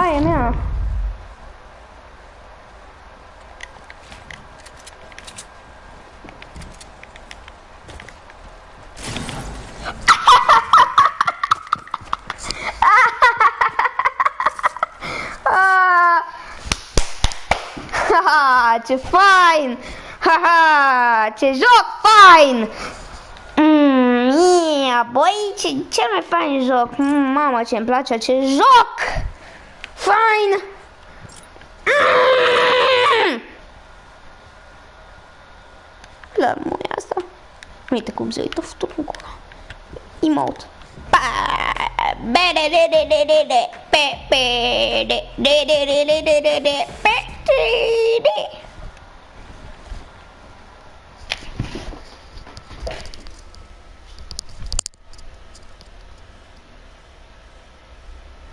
baie mea. Haha, ce fain! Haha, ce joc fain! Băi, ce mai fain joc! Mama, ce-mi place acest joc! Fain! La muia asta. Uite cum se uită futul în gura. Emote.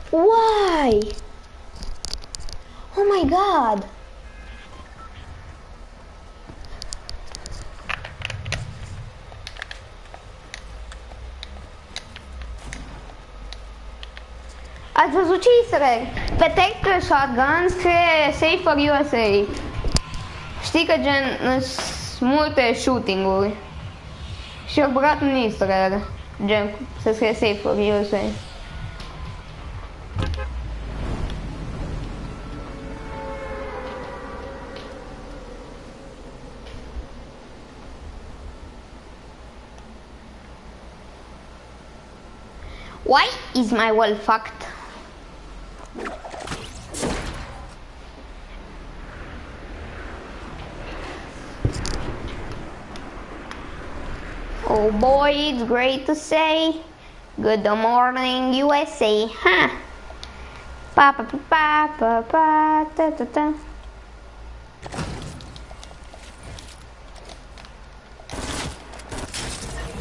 Why? Oh my god! Ați văzut ce easter egg? Pe Tech Shotgun scrie Safe for USA. Știi că gen sunt multe shooting-uri. Și au băgat un easter egg. Gen să scrie Safe for USA. Why is my wall fucked? Oh boy, it's great to say good morning USA, huh? Pa pa pa pa pa pa ta ta ta.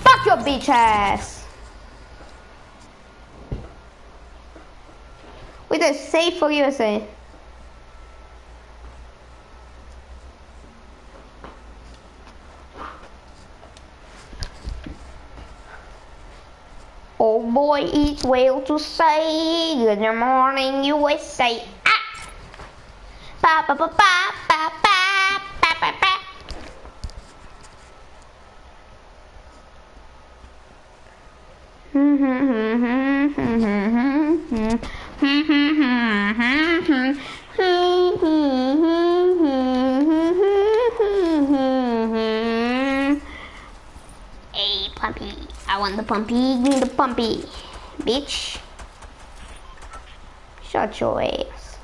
Fuck your bitch ass! Uite, safe for USA. Oh boy, it's well to say good morning USA. Ah! Pa pa pa pa pa pa pa pa pa. Hey puppy, I want the pumpy, give me the pumpy, bitch. Shut your ass.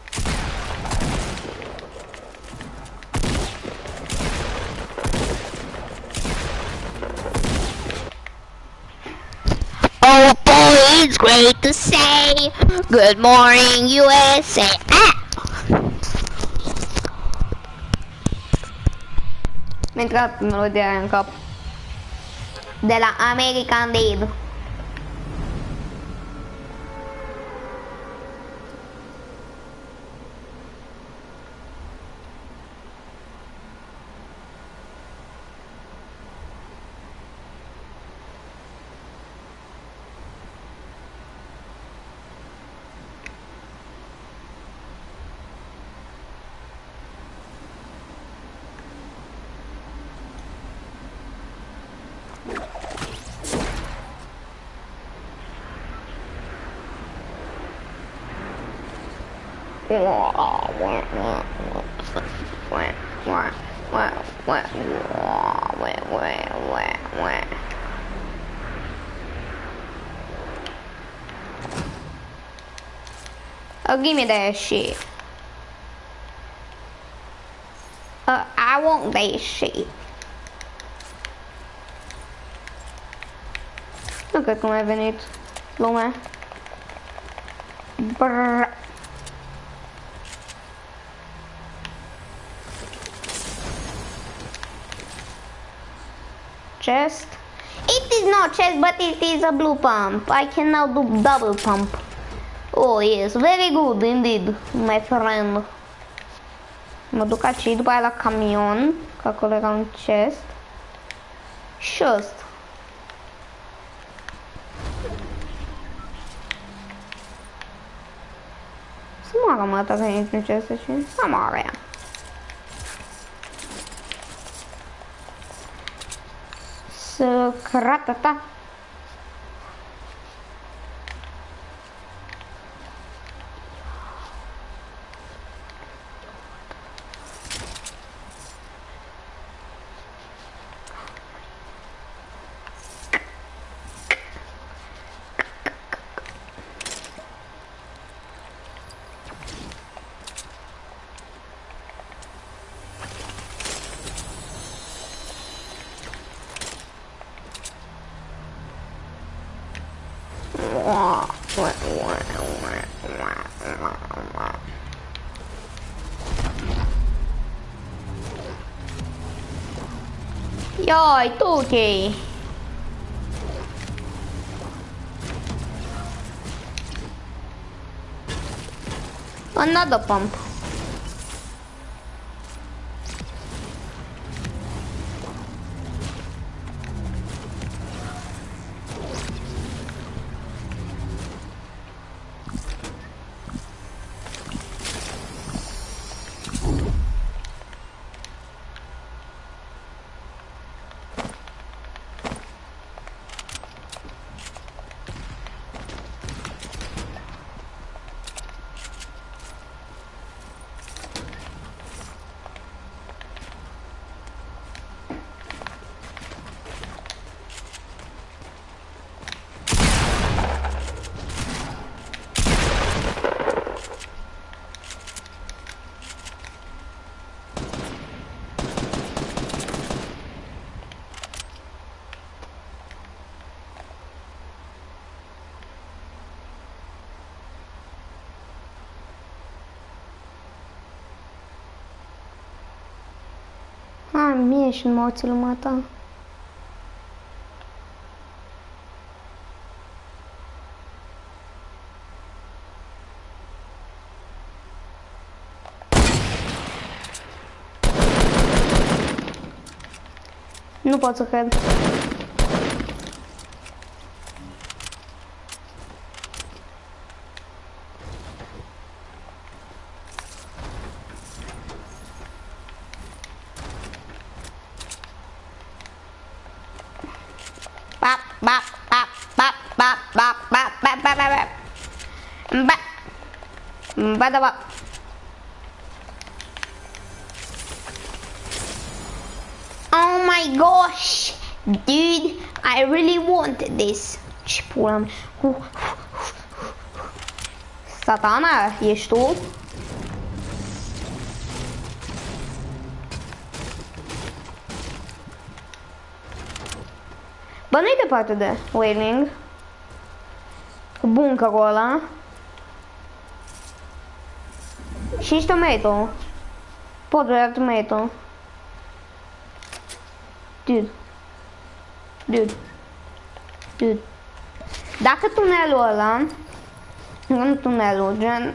Oh boy, it's great to say good morning USA. Ah! Mi-a intrat melodia în cap. De la American Dad. Oh, give me that shit. I want that shit. Nu cred că mai a venit lumea. Brrr. Chest. It is not chest, but it is a blue pump. I can now do double pump. Oh yes, very good indeed, my friend. Mă duc aici, după aia la camion, că acolo era un chest. Și ăsta. Să am armata că nici nu ce să și am area. Să cratata. Yoi, tu ok. Another pump. Mie și morții lumea ta. Nu pot să cred. Oh my gosh, dude, I really wanted this. Ce pula mea. Satana, ești tu? Bă, nu-i departe de wailing. Bunkerul ăla. Și niște tomato. Pot vrea tomato. Dude. Dacă tunelul ăla, nu tunelul, gen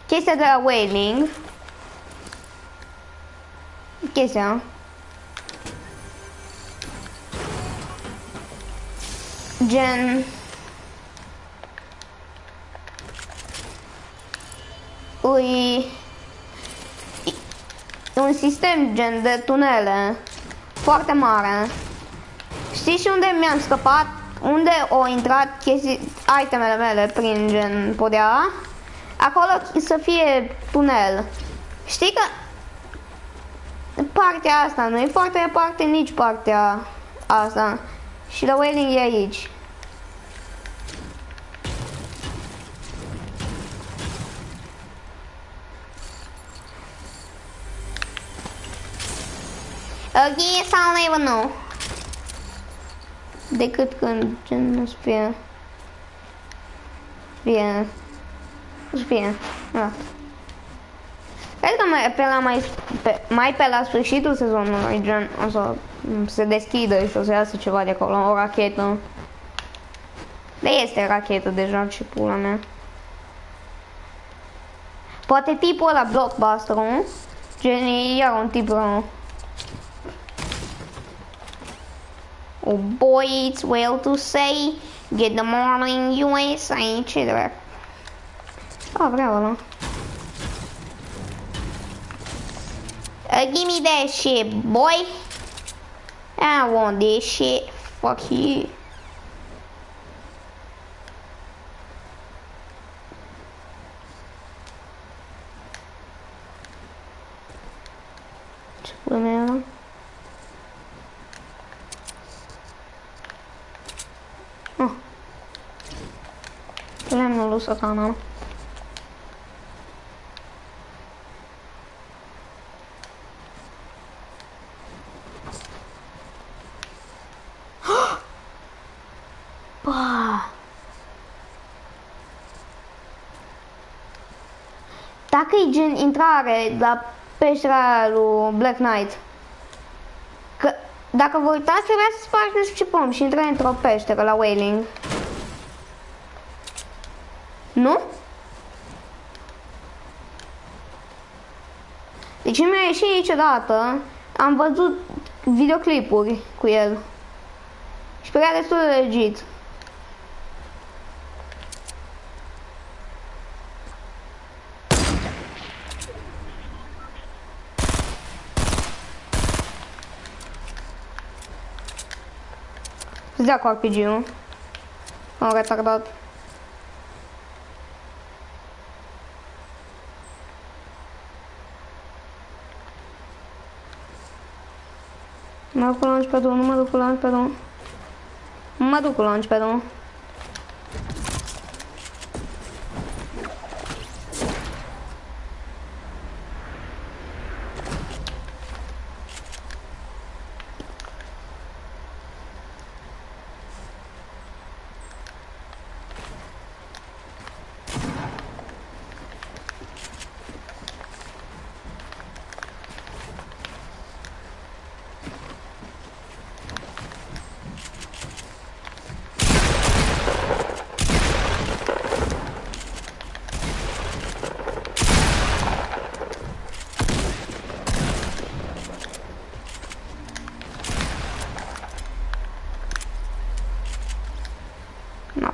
chestia de la wailing, chestia gen un sistem gen de tunele foarte mare. Știi și unde mi-am scăpat? Unde au intrat chestii, itemele mele prin gen podea? Acolo să fie tunel. Știi că partea asta nu e foarte departe, nici partea asta. Și la wailing e aici. Ok, I don't even know. Decât când gen nu spie. Spie. Da. Cred că mai pe la sfârșitul sezonului gen o să se deschidă și o să iasă ceva de acolo, o rachetă. De este rachetă deja, ce pula mea. Poate tipul ăla blockbuster, nu? Gen e iar un tip rău. Oh boy, it's well to say, get the morning USA, ce drept. Vreau ăla. Give me that shit, boy. I want this shit. Fuck you. Ce pula mea era? Ah. Lemnul satana. Dacă e gen intrare la peștera lui Black Knight, că dacă vă uitați trebuia să spargeți ce pom și intră într-o peșteră la Wailing. Nu? Deci mi-a ieșit niciodată, am văzut videoclipuri cu el și părea destul de legit. Să dea cu RPG-ul. Am retardat. Mă duc cu launchpad-ul, nu mă duc cu launchpad-ul. Mă duc cu launchpad-ul.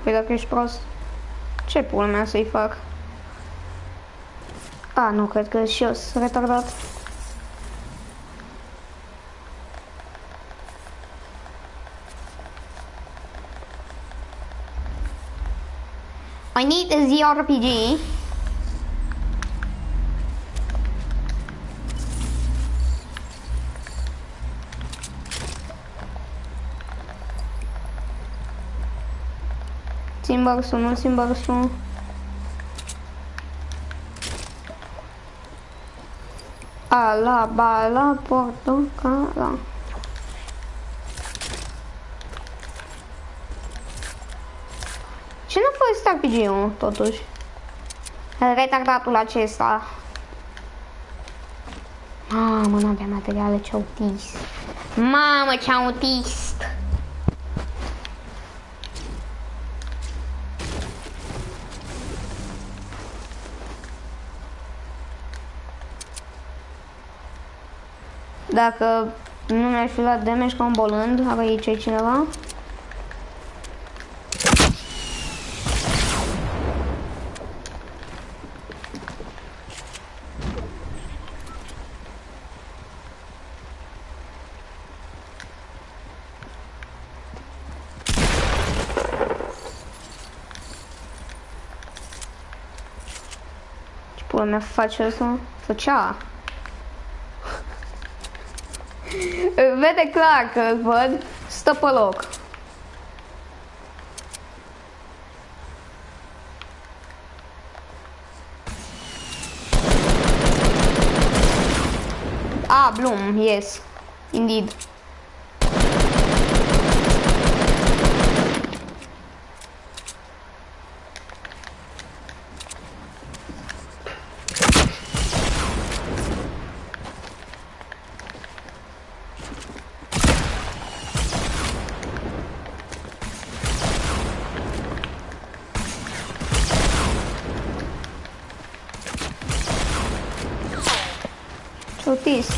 Păi dacă ești prost, ce pula mea să-i fac? A, nu, cred că și eu sunt retardat. I need a ZRPG. Țin burst-ul, nu țin burst-ul. Ala, bala, portocala. Ce nu folosit RPG-ul, totuși? Retardatul acesta. Mamă, n-avea materiale, ce autist. Mamă, ce autist. Dacă nu mi-aș fi dat damage ca un bolând, are aici cineva? Ce pula mea face asta? Făcea? Vede clar că îl văd, stă pe loc. Ah, Bloom, yes, indeed. Autist.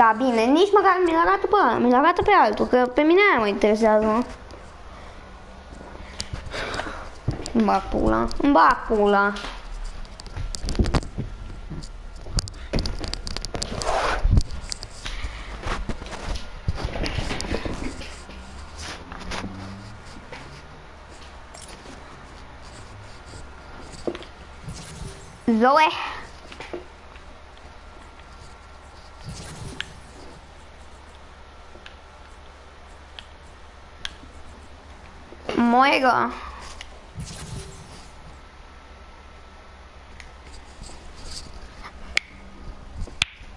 Da, bine, nici măcar mi-l arată pe ăla, mi-l arată pe altul, că pe mine aia mă interesează. Îmi bag pula, îmi bag pula. Zoe. Moega.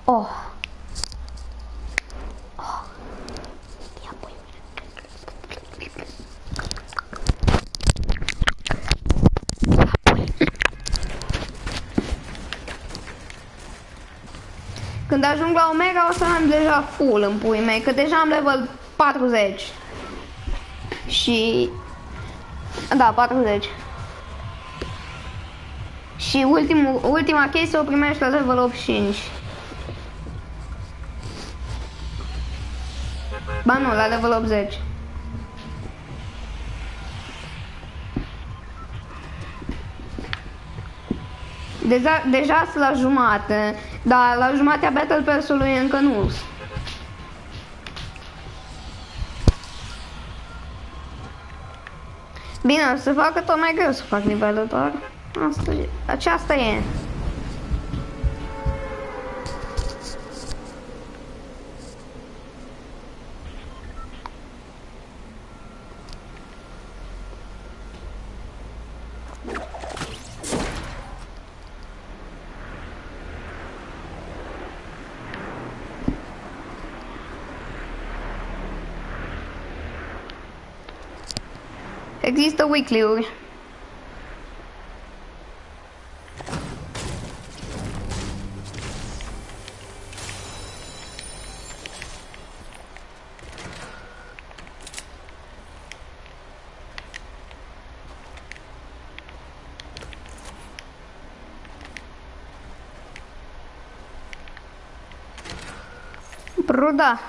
Oh. Oh. Ia pui. Când ajung la Omega o să am deja full în pui mei, că deja am level 40. Și... da, 40. Și ultima chestie o primești la level 85. Ba nu, la level 80. Deja sunt la jumate, dar la jumatea Battle Pass-ului încă nu. Bine, o să facă tot mai greu să fac nivelul, doar aceasta e. Există weekly-uri. Bruda.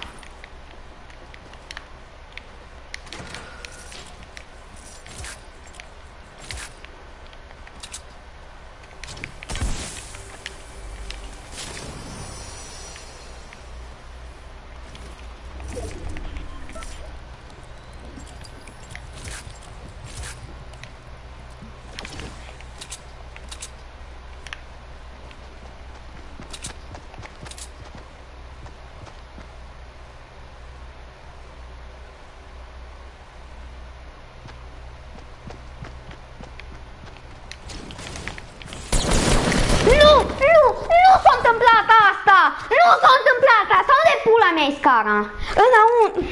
Nu s-a întâmplat asta! Nu s-a întâmplat asta! Unde pula mea e scara? Înăuntru...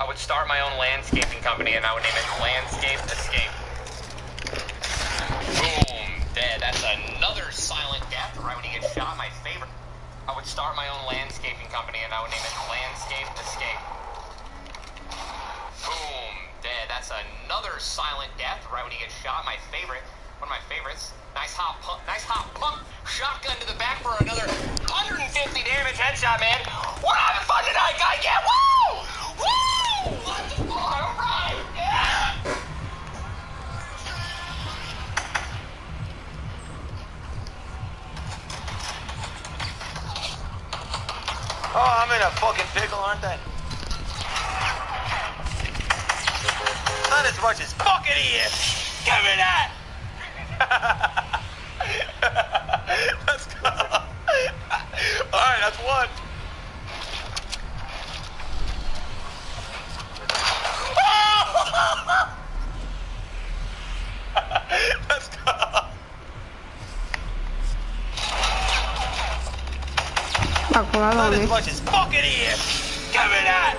I would start my own landscaping company and I would name it Landscape Escape. Boom, dead. That's another silent death right when you get shot. My favorite. I would start my own landscaping company and I would name it Landscape Escape. Boom, dead. That's another silent death right when you get shot. My favorite. One of my favorites. Nice hot pump shotgun to the back for another 150 damage headshot, man. We're having fun tonight, guy. Yeah, woo! Woo! Let's go, all right, yeah! Oh, I'm in a fucking pickle, aren't I? Not as much as fucking he is. Give me that! Let's go. Alright, that's one. Let's go. Acum, Not as much as fucking here. Give me that.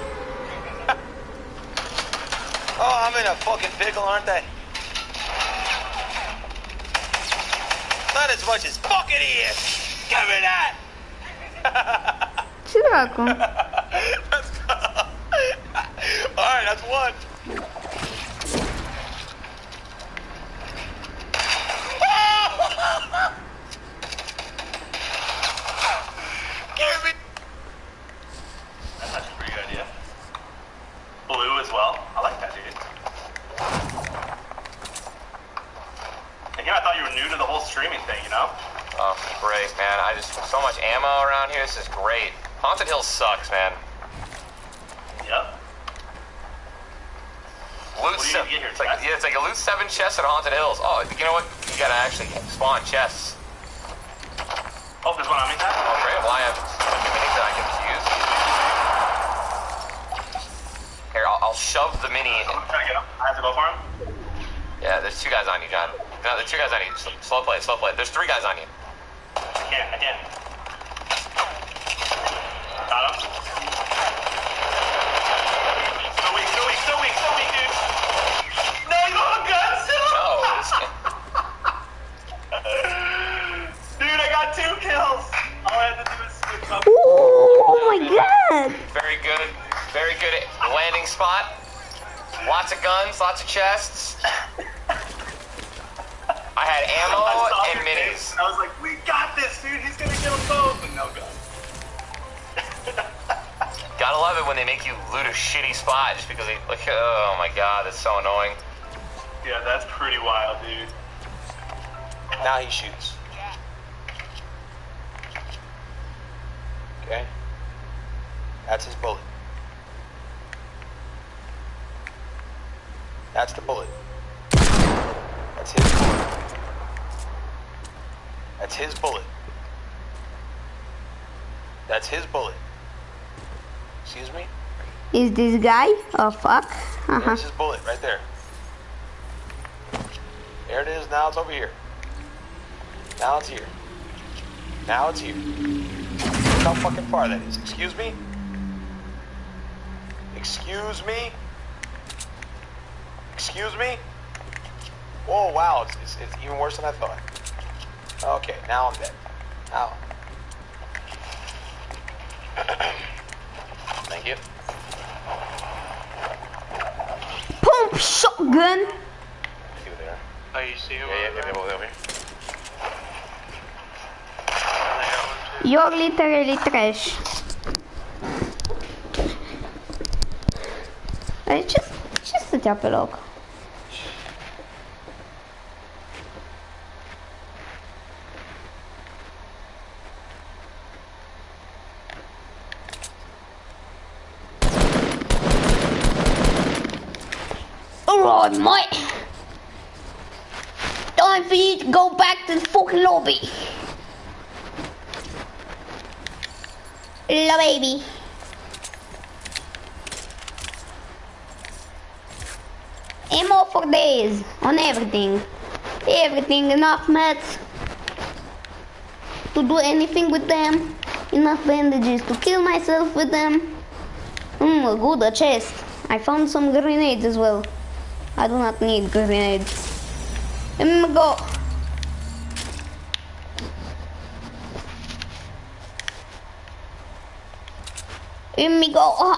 Oh, I'm in a fucking pickle, aren't I? Not as much as fucking here. Give me that. Ce dracu? Alright, that's one. Give me. That's actually a pretty good idea. Blue as well. I like that, dude. Again, I thought you were new to the whole streaming thing, you know? Oh, great, man. So much ammo around here. This is great. Haunted Hills sucks, man. Yep. Loot What do you need to get here, it's like a loot 7 chests at Haunted Hills. Oh, you know what? You gotta actually spawn chests. Oh, there's one on me, Pat? Oh, great. Well, I have minis that I can use. Here, I'll shove the mini in. I'm trying to get him. I have to go for him? Yeah, there's 2 guys on you, John. No, there's 2 guys on you. Slow play, slow play. There's 3 guys on you. I can't. Got him. So weak, dude. No, you don't have guns. No. Dude, I got 2 kills. All I had to do is switch up. Oh my god! Very good landing spot. Lots of guns, lots of chests. I had ammo and minis. I was like, we got this, dude. He's gonna kill them both. And no guns. Gotta love it when they make you loot a shitty spot just because they, like, oh my god, that's so annoying. Yeah, that's pretty wild, dude. Now he shoots. Okay. That's his bullet. That's the bullet. That's his bullet. That's his bullet. That's his bullet. Excuse me? Is this guy? Oh fuck. There's his bullet right there. There it is. Now it's over here. Now it's here. Now it's here. Look how fucking far that is. Excuse me? Excuse me? Excuse me? Oh wow, it's even worse than I thought. Okay, now I'm dead. Now. Thank you. Pump shotgun! See what they are. Oh, you see him? Yeah, over here. You're literally trash. Ce stătea pe loc? Alright, mate. Time for you to go back to the fucking lobby. La baby. Ammo for days on everything. Everything, enough mats to do anything with them. Enough bandages to kill myself with them. Good, a chest. I found some grenades as well. I do not need grenades. Go. Let me go.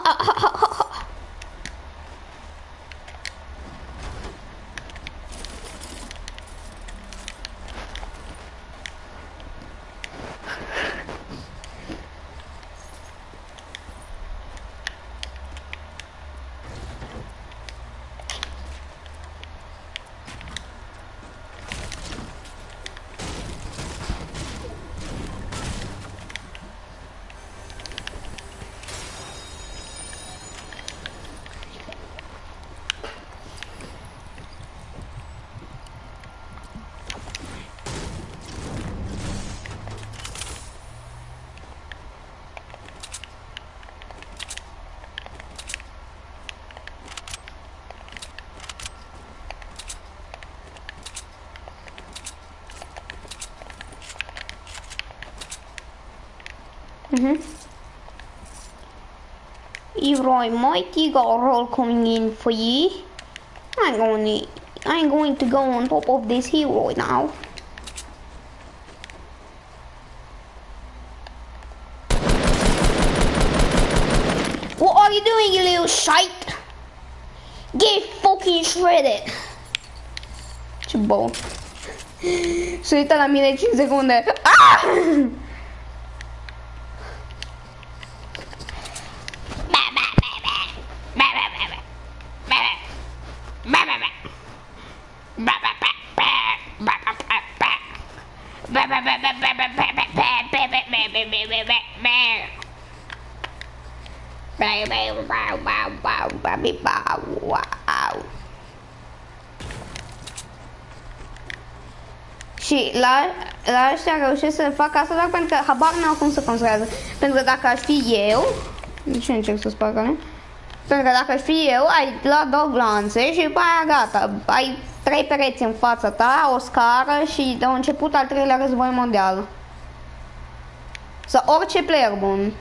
Roy Mighty got a roll coming in for you. I'm going to go on top of this hero now. What are you doing, you little shite? Get fucking shredded. Ce bou. Se uită la mine 5 secunde. Ah! Și la ăștia reușesc să fac asta doar pentru că habar n-au cum să construiască. Pentru că dacă aș fi eu... De ce încerc să sparg alea? Pentru că dacă aș fi eu, ai luat 2 glanțe și după aia gata. Ai 3 pereți în fața ta, o scară și de început al 3-lea război mondial. Sau orice player bun.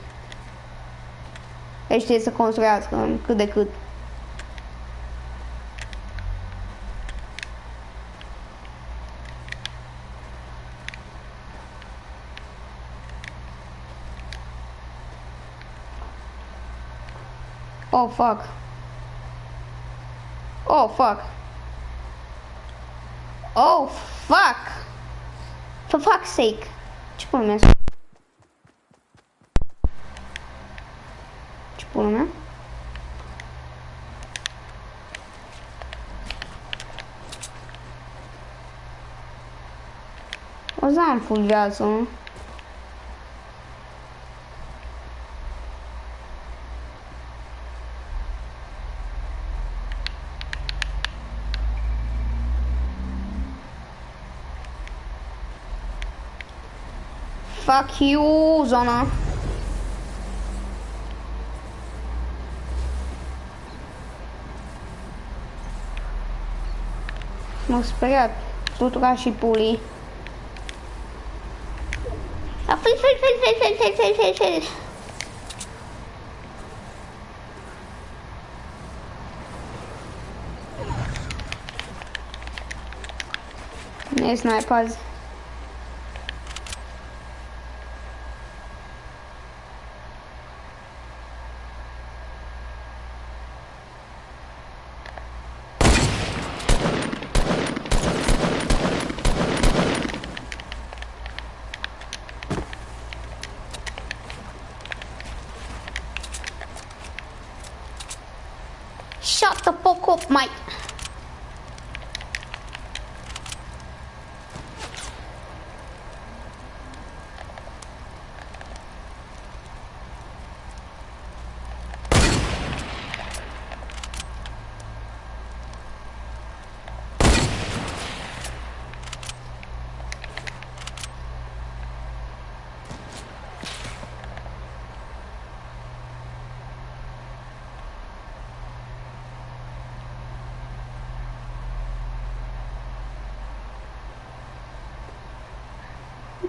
Deci știe să construiască cât de cât. Oh fuck. Oh fuck. Oh fuck. For fuck's sake. Ce pula mea? Ce pula mea? O să am full viață. Fuck you, zona. M-a speriat tutura și pulii. Fel. Ne snipers. Shut the fuck up, mate.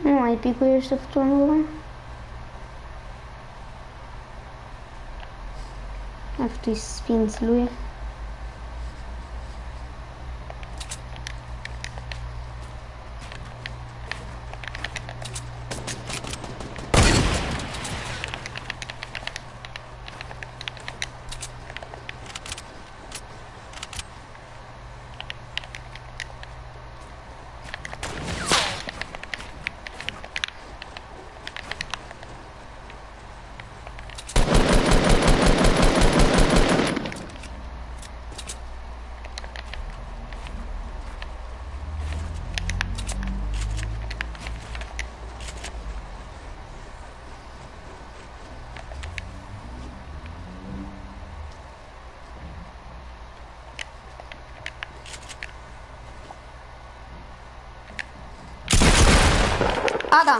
Nu mai picuiește fătunul. After spins lui. A, da.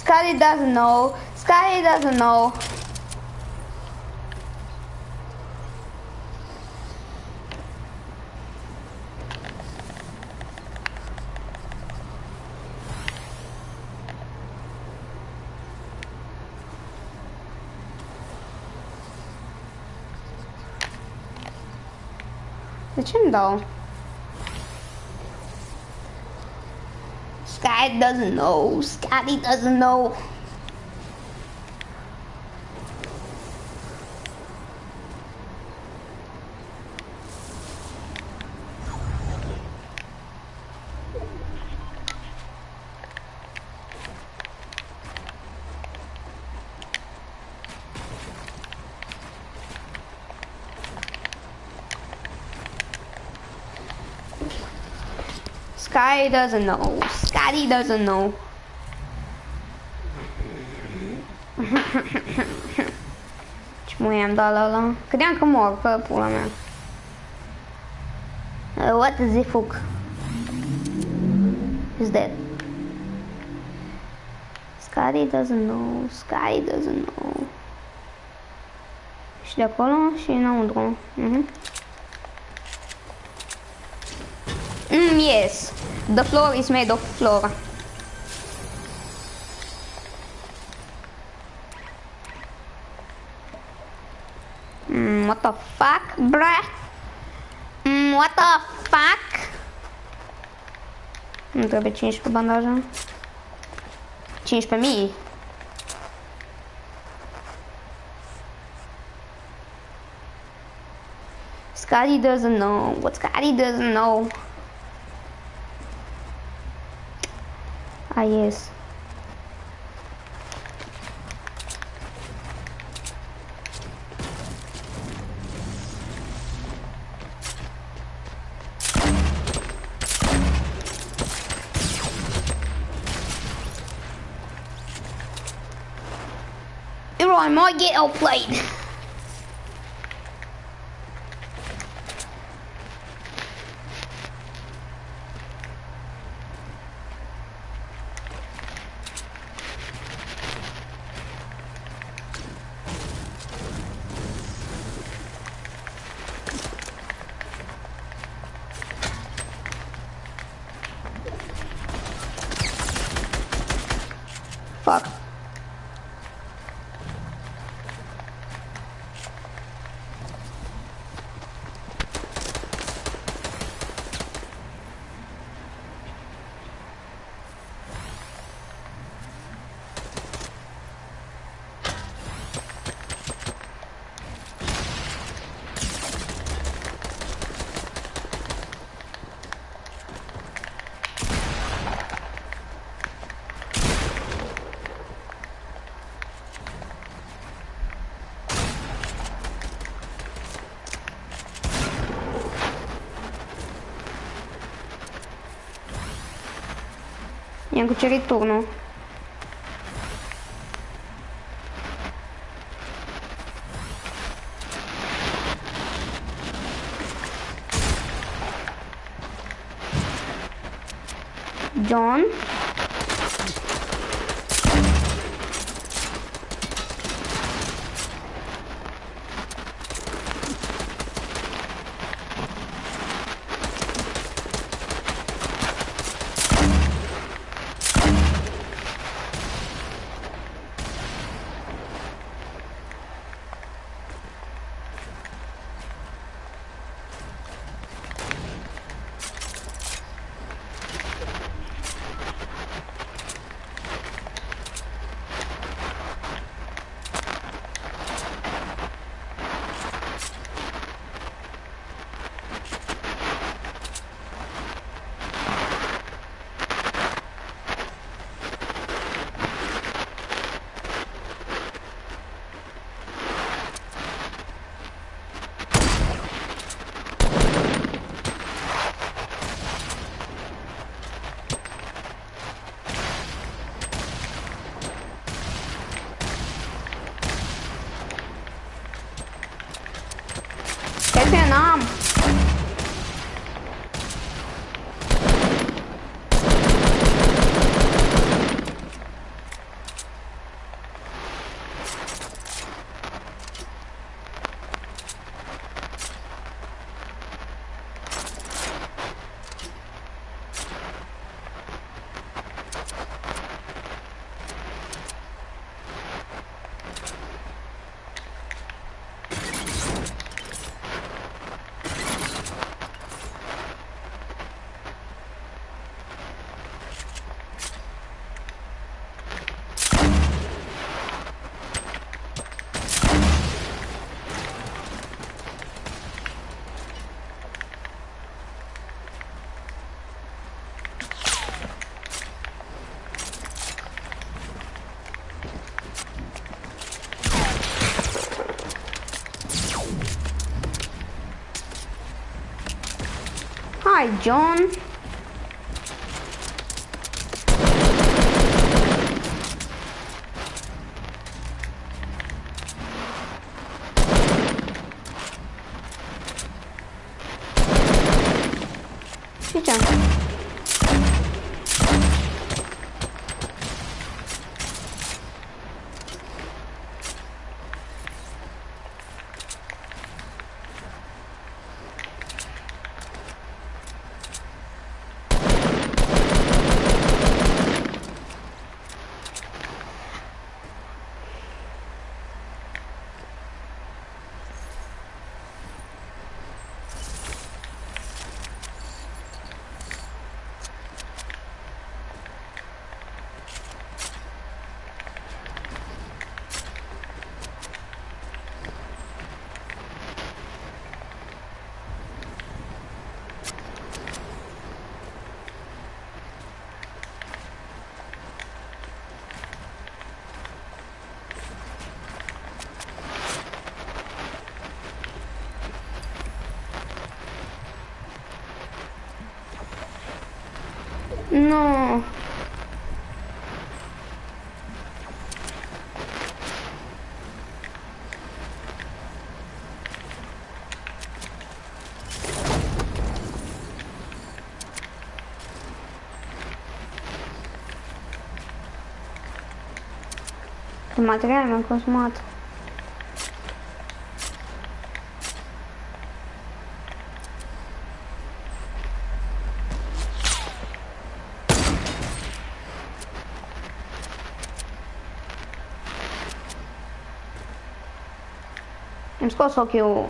Scotty doesn't know. Scotty doesn't know. De ce îmi dau? Scotty doesn't know. Scotty doesn't know. Scotty doesn't know. Scotty doesn't know. Ce mă i-am dat la ăla? Credeam că mor, că pula mea. What the fuck? He's dead. Scotty doesn't know. Scotty doesn't know. Și de acolo și înăuntru. Yes, the floor is made of floor. What the fuck, bruh? What the fuck? Îmi trebuie 15 bandaje. 15.000. Scotty doesn't know. What Scotty doesn't know. Ah, yes. I might get outplayed. Fuck. I-am cucerit turnul. John. Hai, John. Și ce? Nu. De materiale mi-am consumat. Îmi scos ochiul.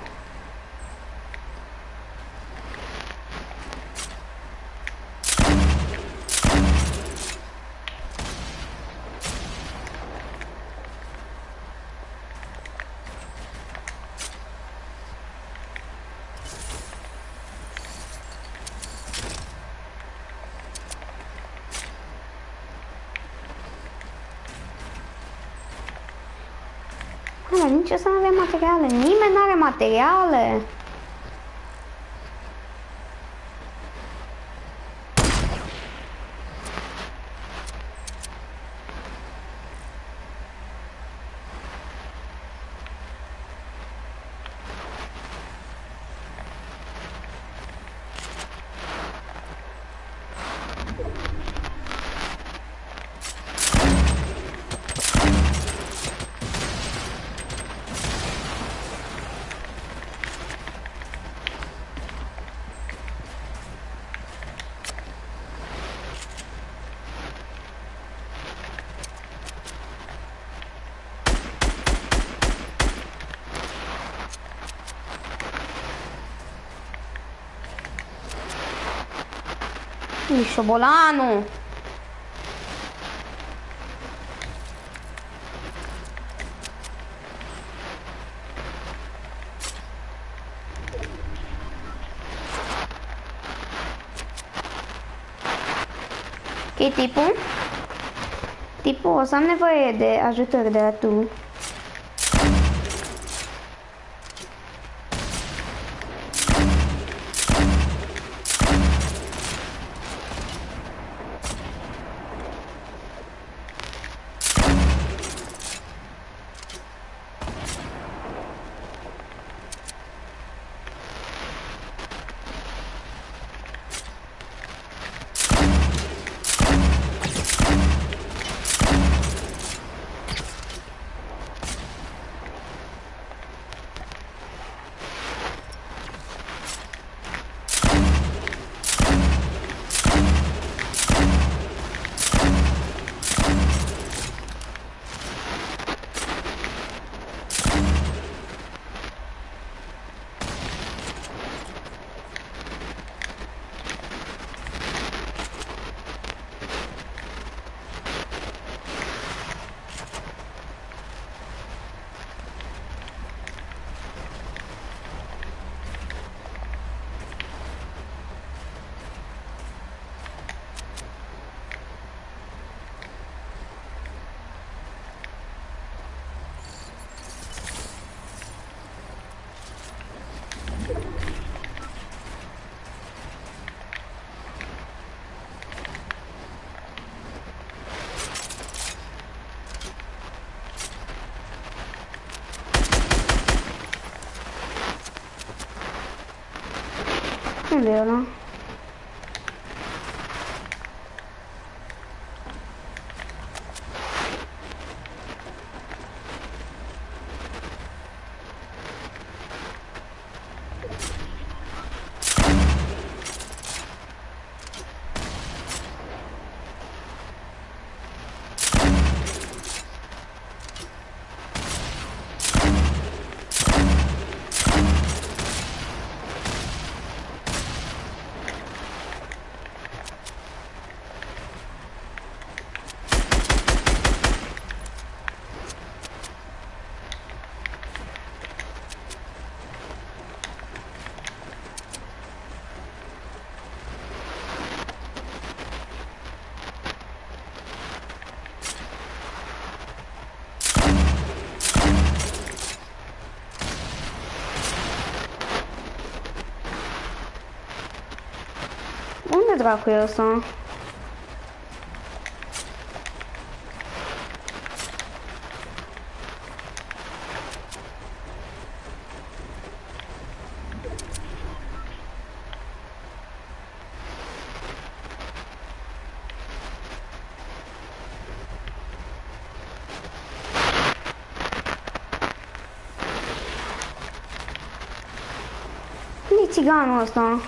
Nici să nu avem materiale. Nimeni nu are materiale. Șobolanul. Ok, tipul. Tipul, o să am nevoie de ajutor de la tu. Unde e ăla? Unde dracu e ăsta? Unde-i țiganul ăsta?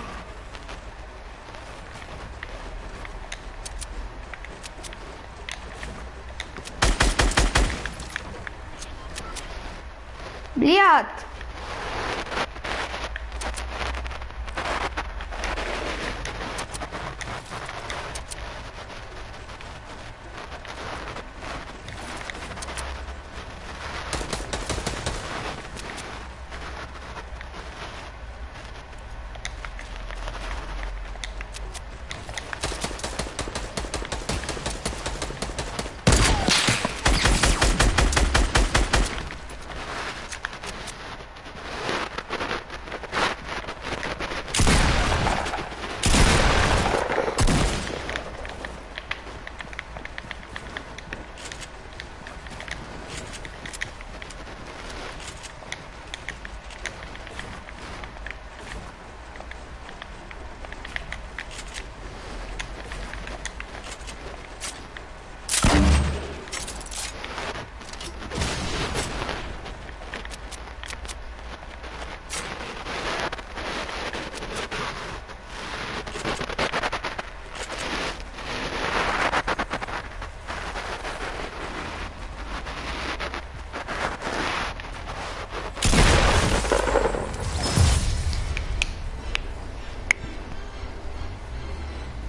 Блядь!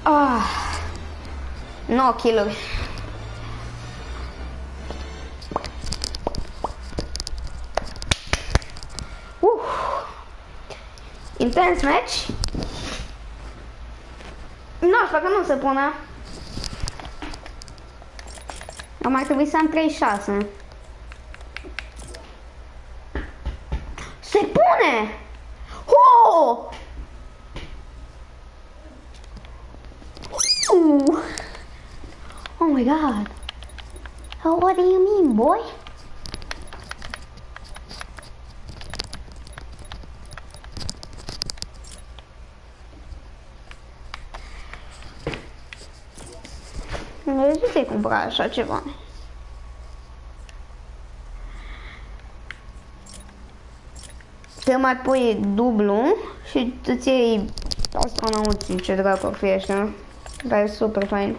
Ah, 9 kill-uri. Intens match. Nu știu că nu se pune. Dar mai trebuie să am 36. Se pune! Oh! Oh my god. What do you mean, boy? Nu știu cumpăra așa ceva. Te mai pui dublu și îți iei astronauții, ce dracu ar fi ăștia. Dar e super fain.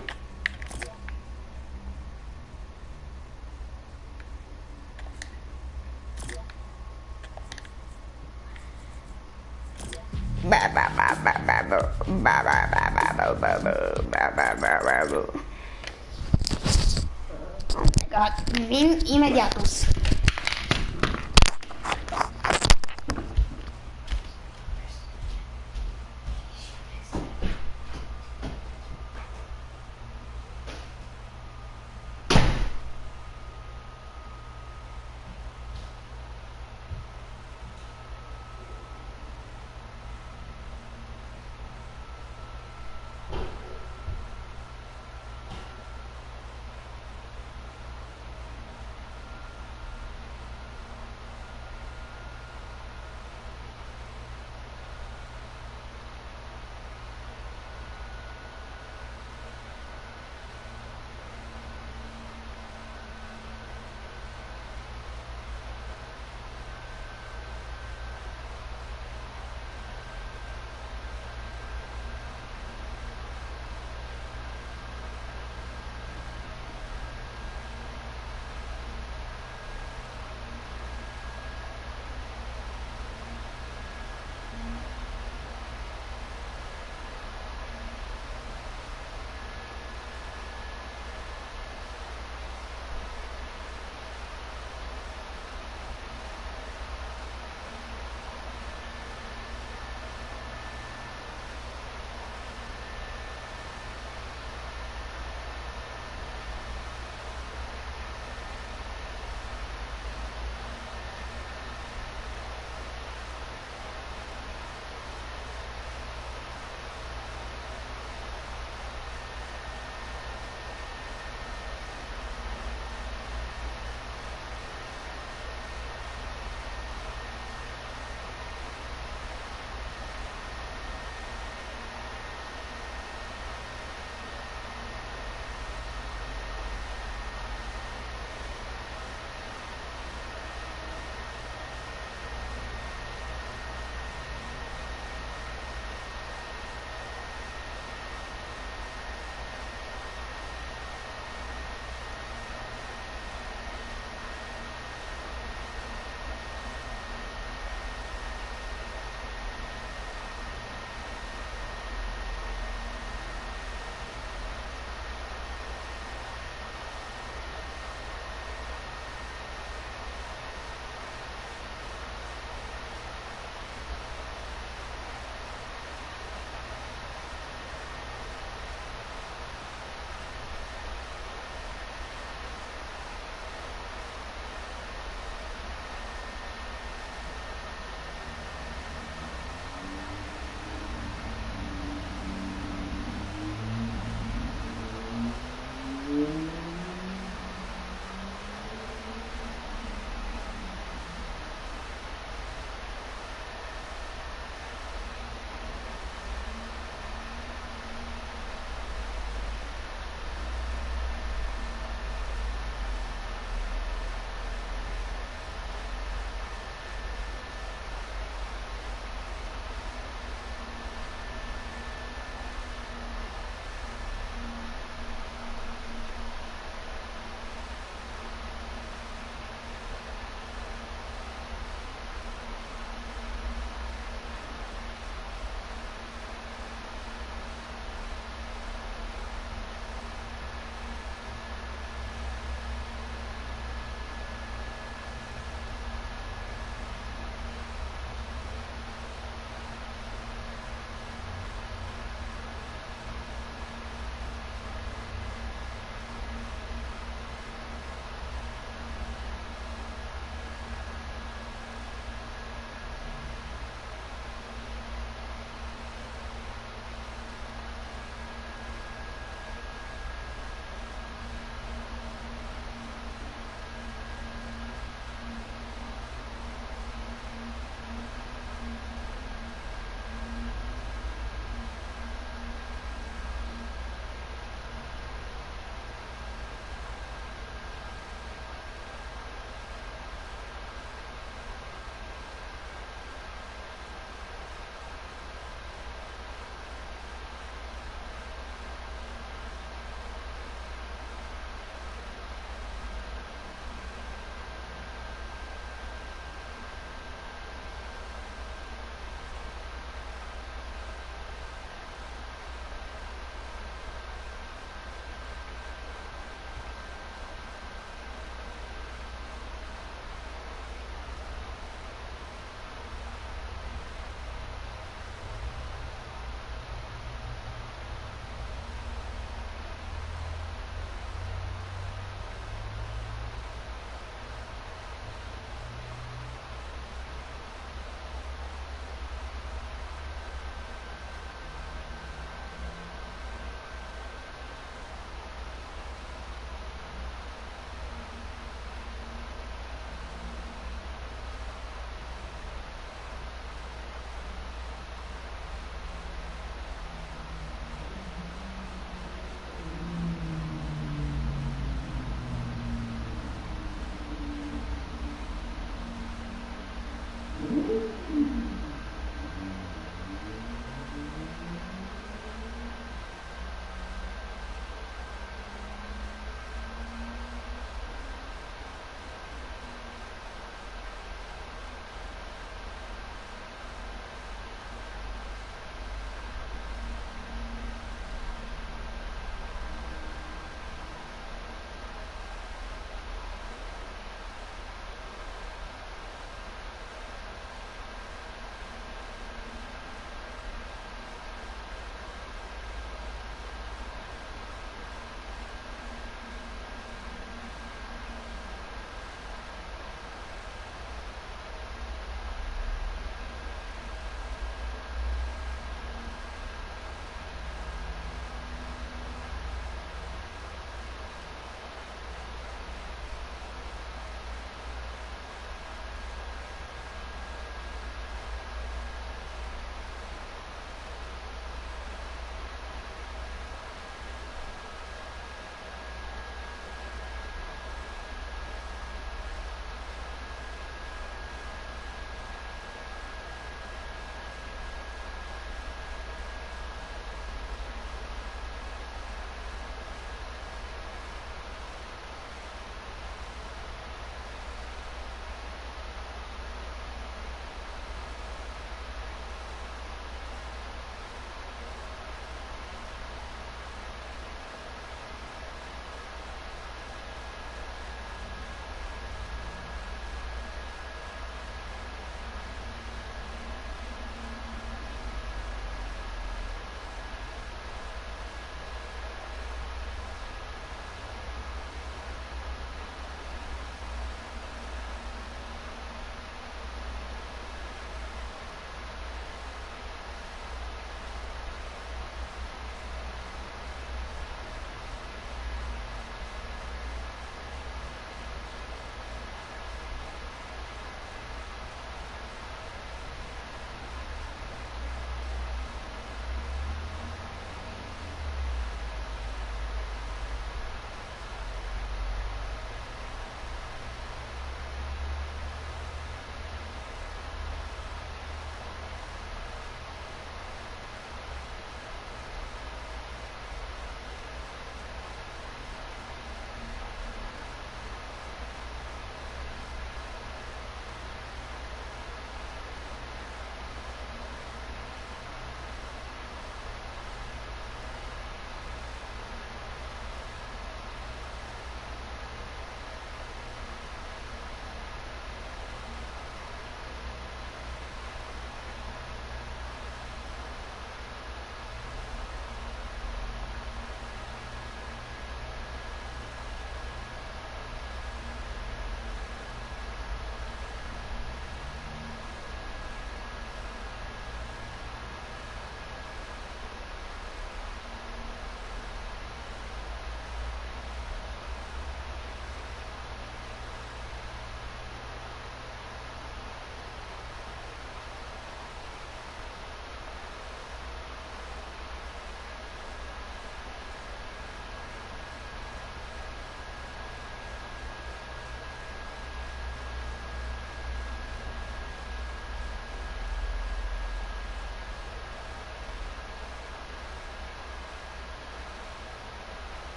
Oh my god, vin imediatus.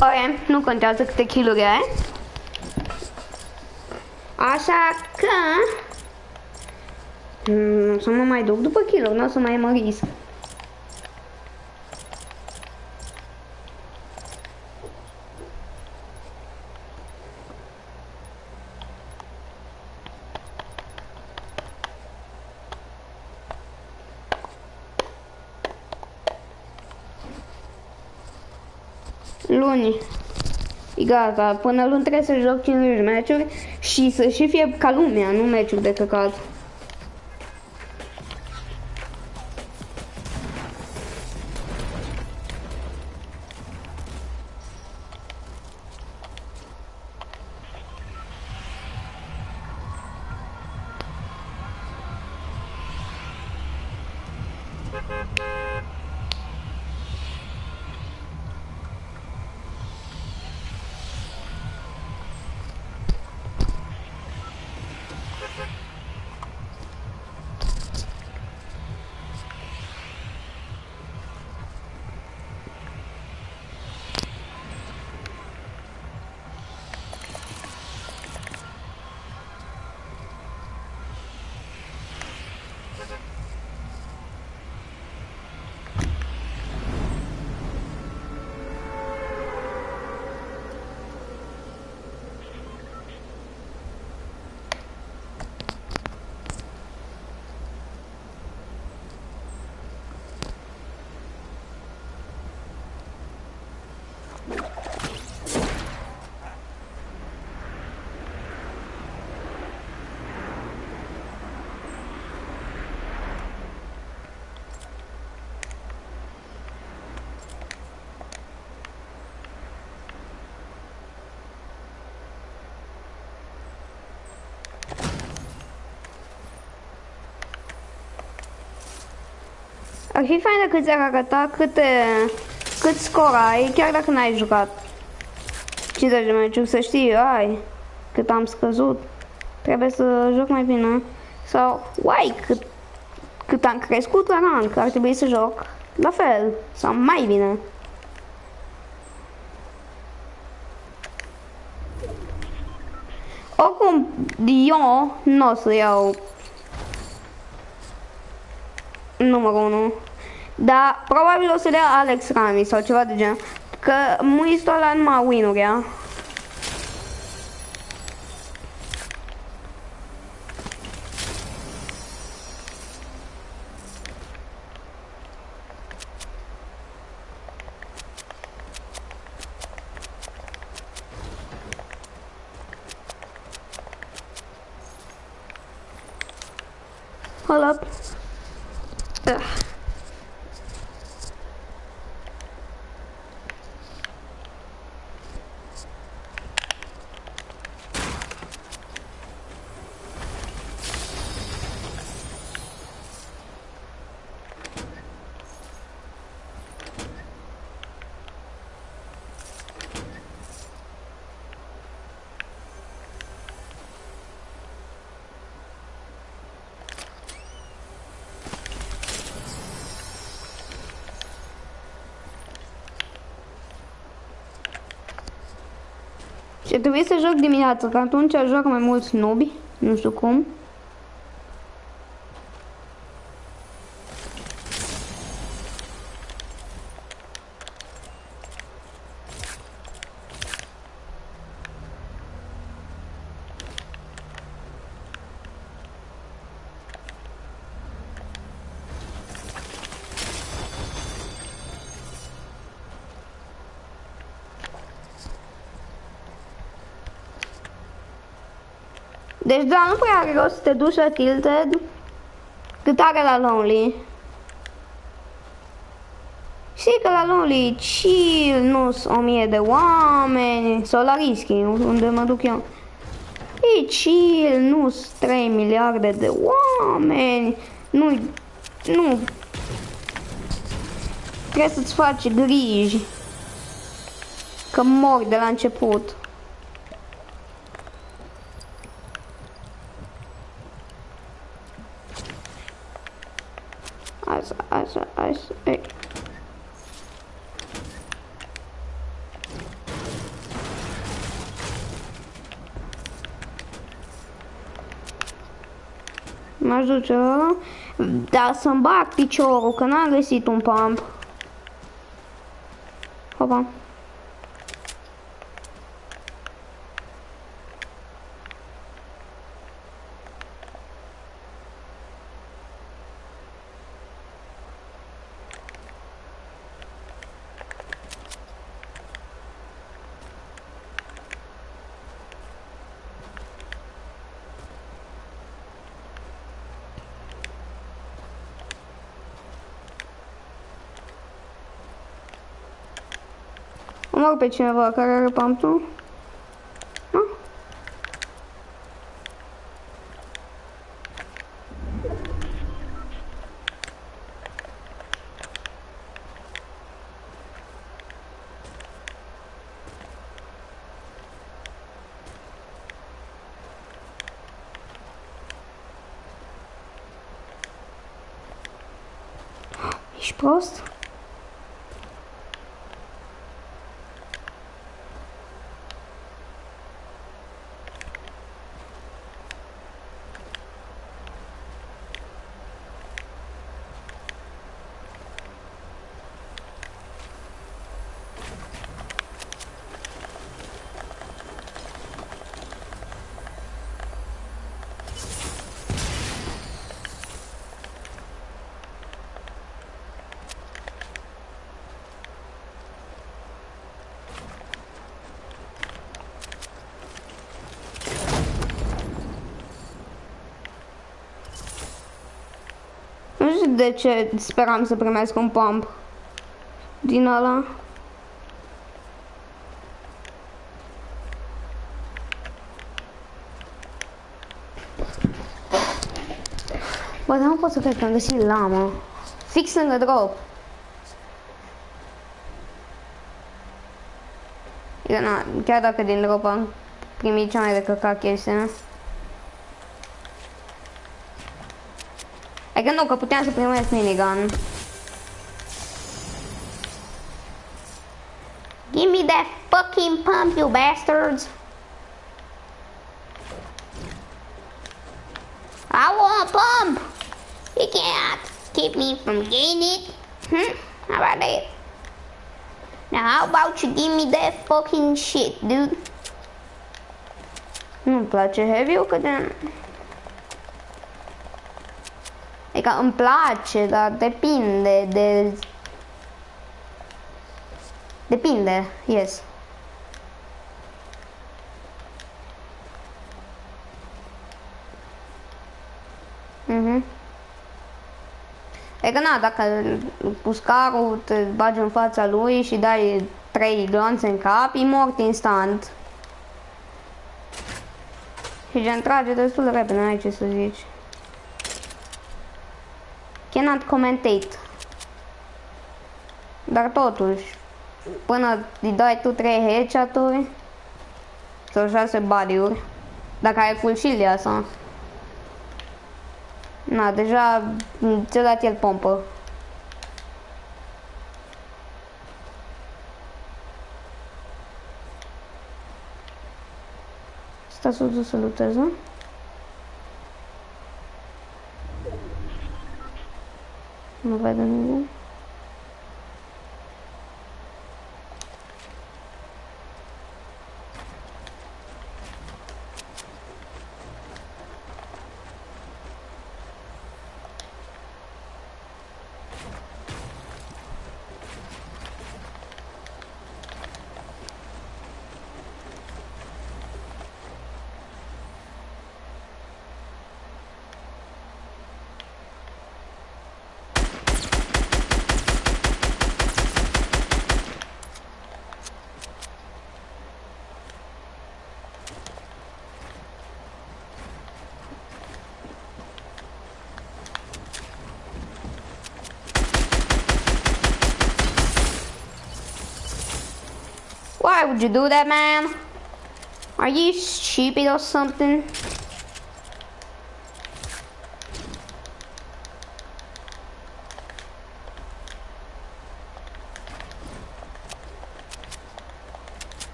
Ok, nu contează câte kill-uri ai. Așa că... o să mă mai duc după kill-uri, nu o să mai mă risc. Luni. E gata, până luni trebuie să joc 50 meciuri și să și fie ca lumea, nu meciuri de căcat. Ar fi fain dacă ți-ar arăta cât scor ai, chiar dacă n-ai jucat 50 de meciuri, să știi, ai, cât am scăzut, trebuie să joc mai bine. Sau, uai, cât am crescut la rank, ar trebui să joc la fel, sau mai bine. Oricum, eu nu o să iau numărul 1, dar probabil o să le ia Alex Rami sau ceva de gen, că muistul ăla numai win-uri ia. Hold up. Ugh. Și trebuie să joc dimineața, că atunci joc mai mulți nubi, nu știu cum. Deci da, nu prea are rost să te duci la Tilted cât are la Lonely. Știi că la Lonely chill, nu sunt 1000 de oameni, sau la Risky, unde mă duc eu. E chill, nu sunt 3 miliarde de oameni, nu, trebuie să-ți faci griji că mori de la început. Așa, ei. M-aș duce ăla, dar să-mi bag piciorul, că n-am găsit un pump. Hopa. Omor pe cineva care are pumpul. Da? Ești prost? Nu știu de ce speram să primesc un pump din ăla. Bă, dar nu pot să cred că am găsit lamă. Fix lângă drop. Chiar dacă din drop am primit cea mai de căcat chestie. Adică nu, că puteam să primesc minigun. Give me that fucking pump, you bastards! I want a pump! You can't keep me from getting it. How about that? Now how about you give me that fucking shit, dude? Nu-mi place heavy-ul, că de... Adică îmi place, dar depinde de... Depinde, yes. E că na, dacă puscarul te bagi în fața lui și dai 3 glonțe în cap, e mort instant. Și gen trage destul de repede, n-ai ce să zici. Cannot commentate. Dar totuși, până îi dai tu 3 headshot-uri sau 6 body-uri, dacă ai full shield de asta. Na, deja ți-a dat el pompă. Sta s-o dus să luteze. Nu vede nimic. Why would you do that, man? Are you stupid or something?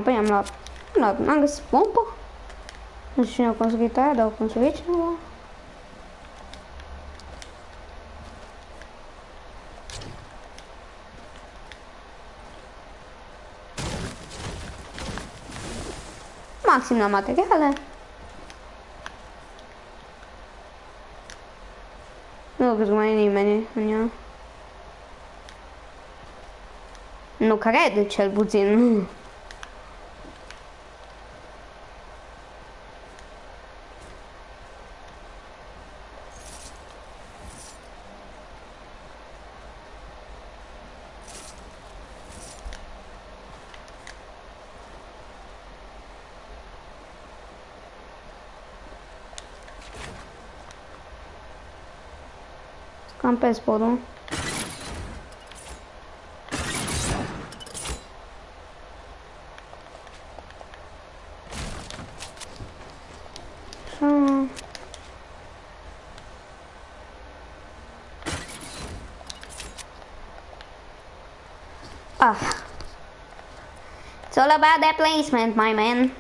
Păi am luat, n-am găsit pompă. Nu știu cine a construit aia, dar a construit cineva. Maxim la materiale. Nu cred că mai e nimeni în ea. Nu cred, cel puțin. Cam pe sporul. It's all about that placement, my man.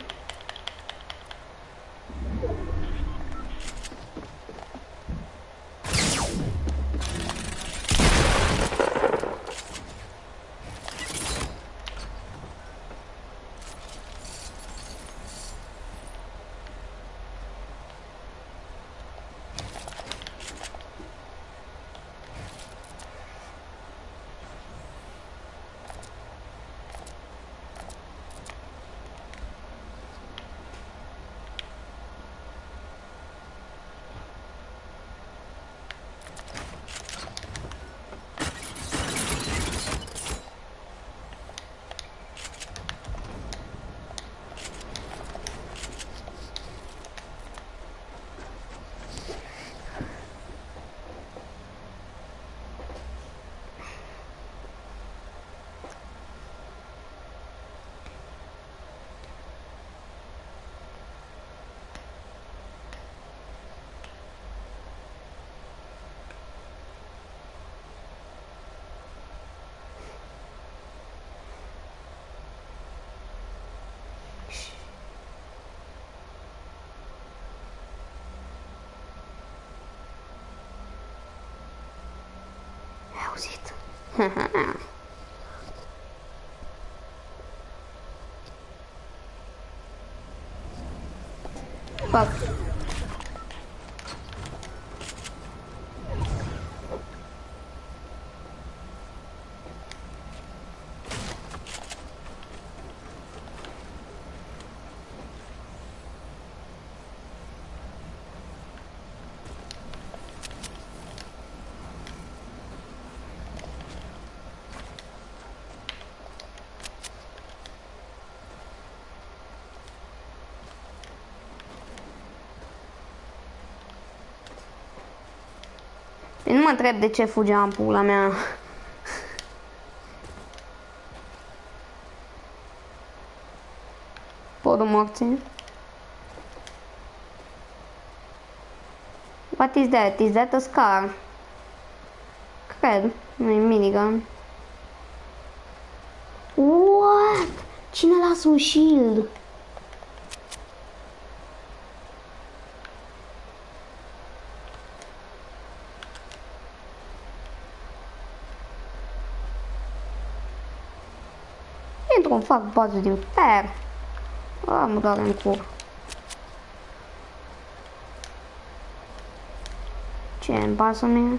Auzit. Fuck. Nu mă întreb de ce fugeam pula mea. Podul morții. What is that? Is that a scar? Cred. Nu e minigun. What? Cine lasă un shield? Intru-mi fac bază din fer. Mă doare în cur. Ce e în bază mea?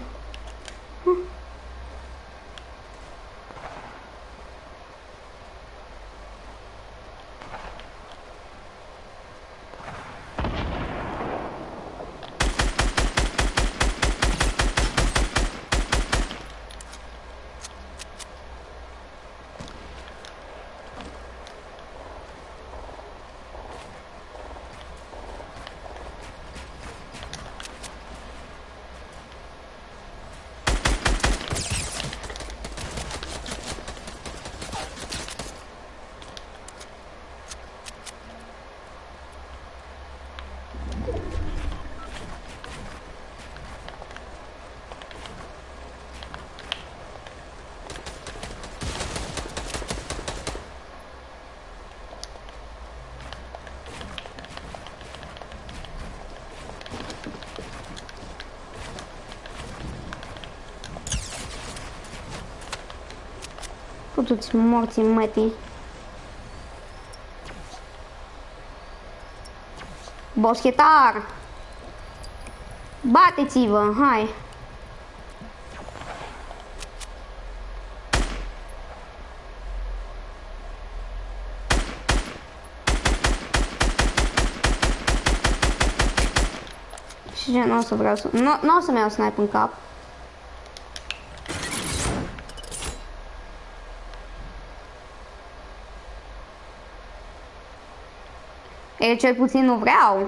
Putu-ți morții mătii. Boschetar! Bateți-vă, hai! Și ce, nu o să vreau să... Nu o să-mi iau snipe în cap. Eu cel puțin nu vreau.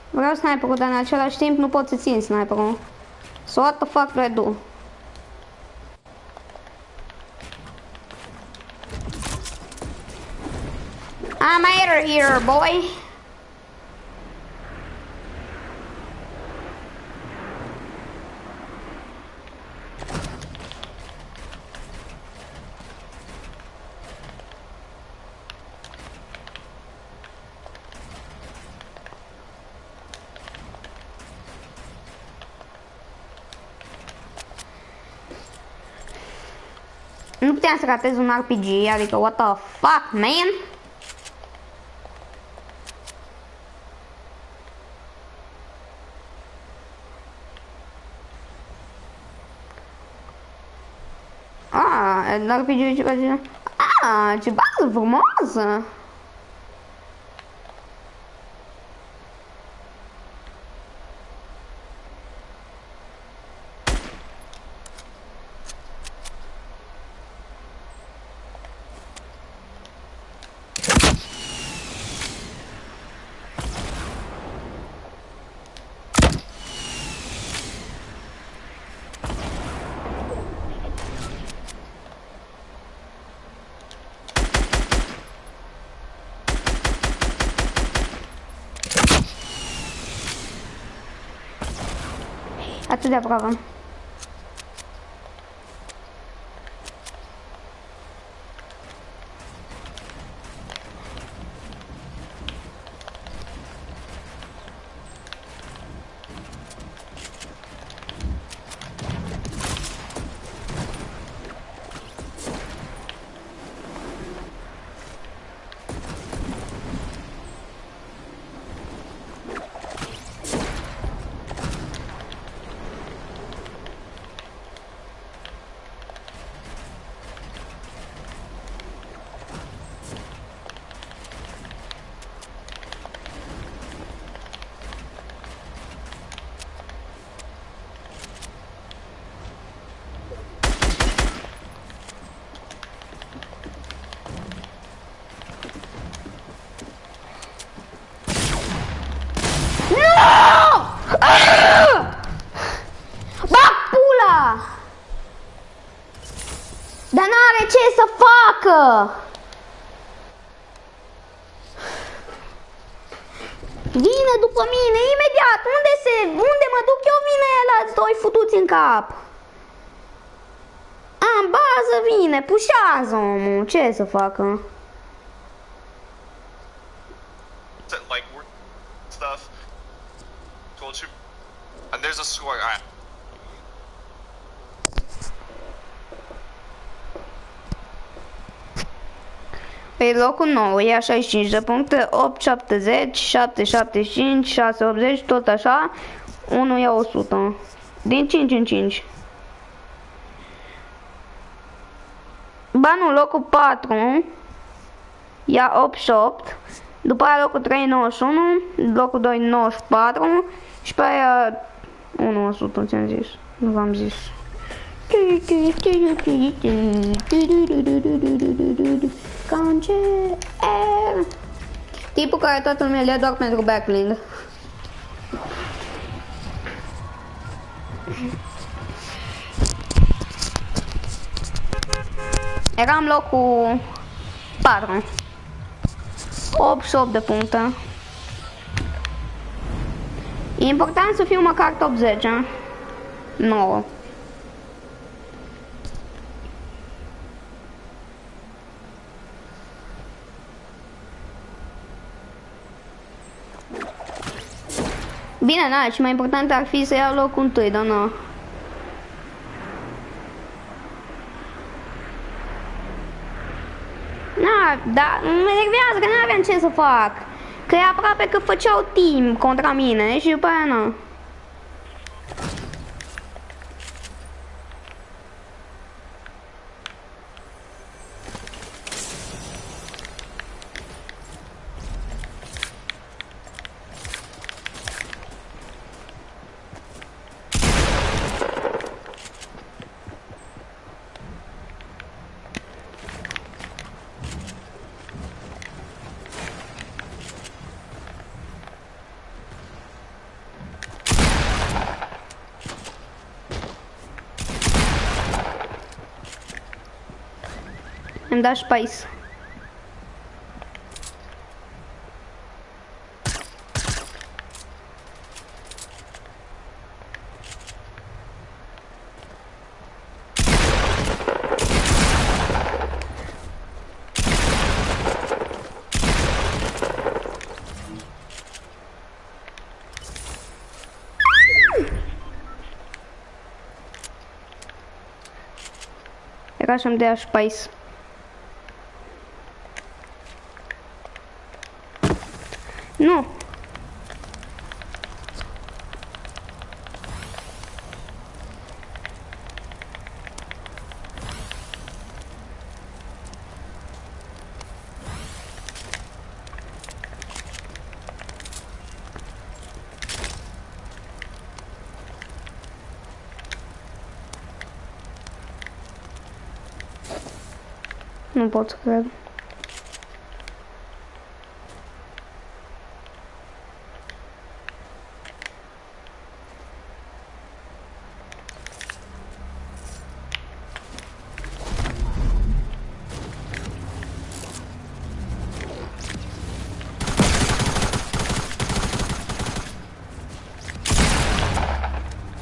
Vreau sniperul, dar în același timp nu pot să țin sniperul. So what the fuck do I do? I'm out of here, boy. Nu puteam să ratez un RPG, adică what the fuck, man? Ah, RPG-ul ce face? Ah, ce bază frumoasă! Atât de aproape. Dar n-are ce să facă! Vine după mine, imediat! Unde mă duc eu, vine el, doi futuți în cap! În bază vine, pușează omul, ce să facă? Like stuff. Told you. And there's a score. locul 9, ia 65 de puncte, 8, 70, 7, 75, 6, 80, tot așa, 1 ia 100. Din 5 în 5. Ba nu, locul 4 ia 88, după aia locul 3 91, locul 2 94 și pe aia 1 100, ți-am zis, nu v-am zis. Concert. Tipul care toată lumea le ia doar pentru backblind. Eram locul 4. 88 de puncte. E important să fiu măcar top 10. 9. Bine, da, și mai important ar fi să iau locul 1, dar nu. Da, mă enervează că nu aveam ce să fac. Că e aproape că făceau team contra mine și după aia nu. Îmi da spice. Era să-mi dea spice. Nu. Nu pot să cred.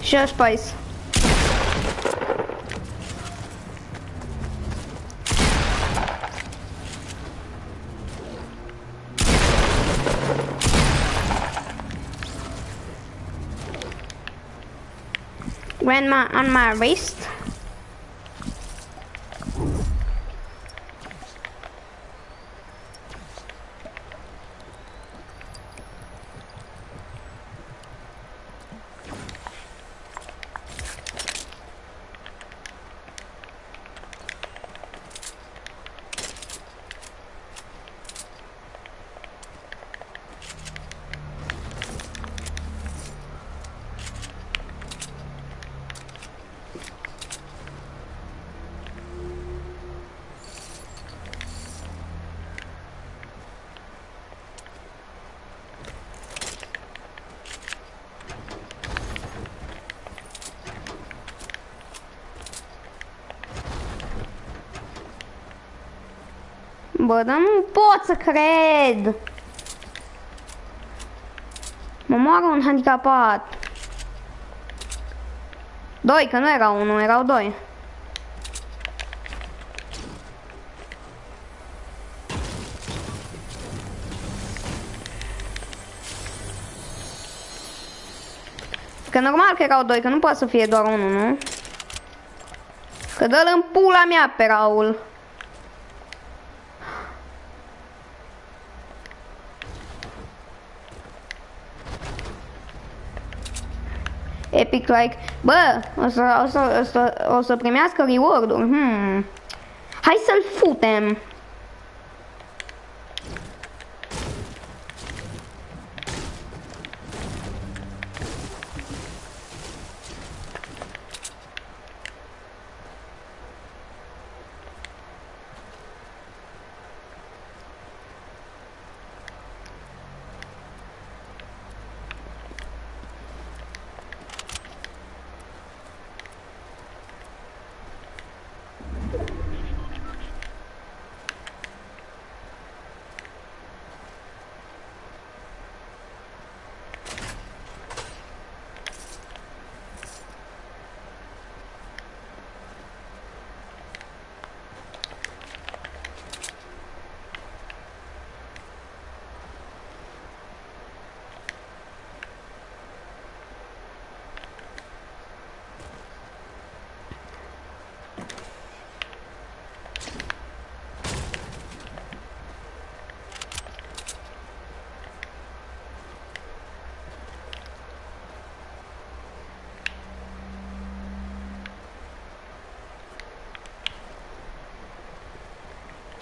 Și spice. Grandma on my wrist. Bă, dar nu pot să cred. Mă moară un handicapat. 2, că nu era 1, erau 2. Că normal că erau 2, că nu poate să fie doar 1, nu? Că dă-l în pula mea pe Raul. Epic like. Bă, o să primească reward-uri. Hai să-l futem.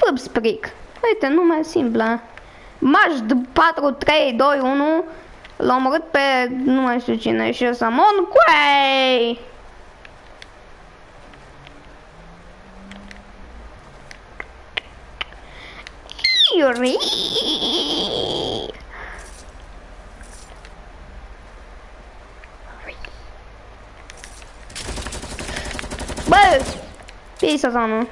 Subspric. Uite, nume simplă. Majd 4, 3, 2, 1. L-a omorât pe nu mai știu cine și ăsta Monquay. Yuri. Bă! Pisa ta, mă.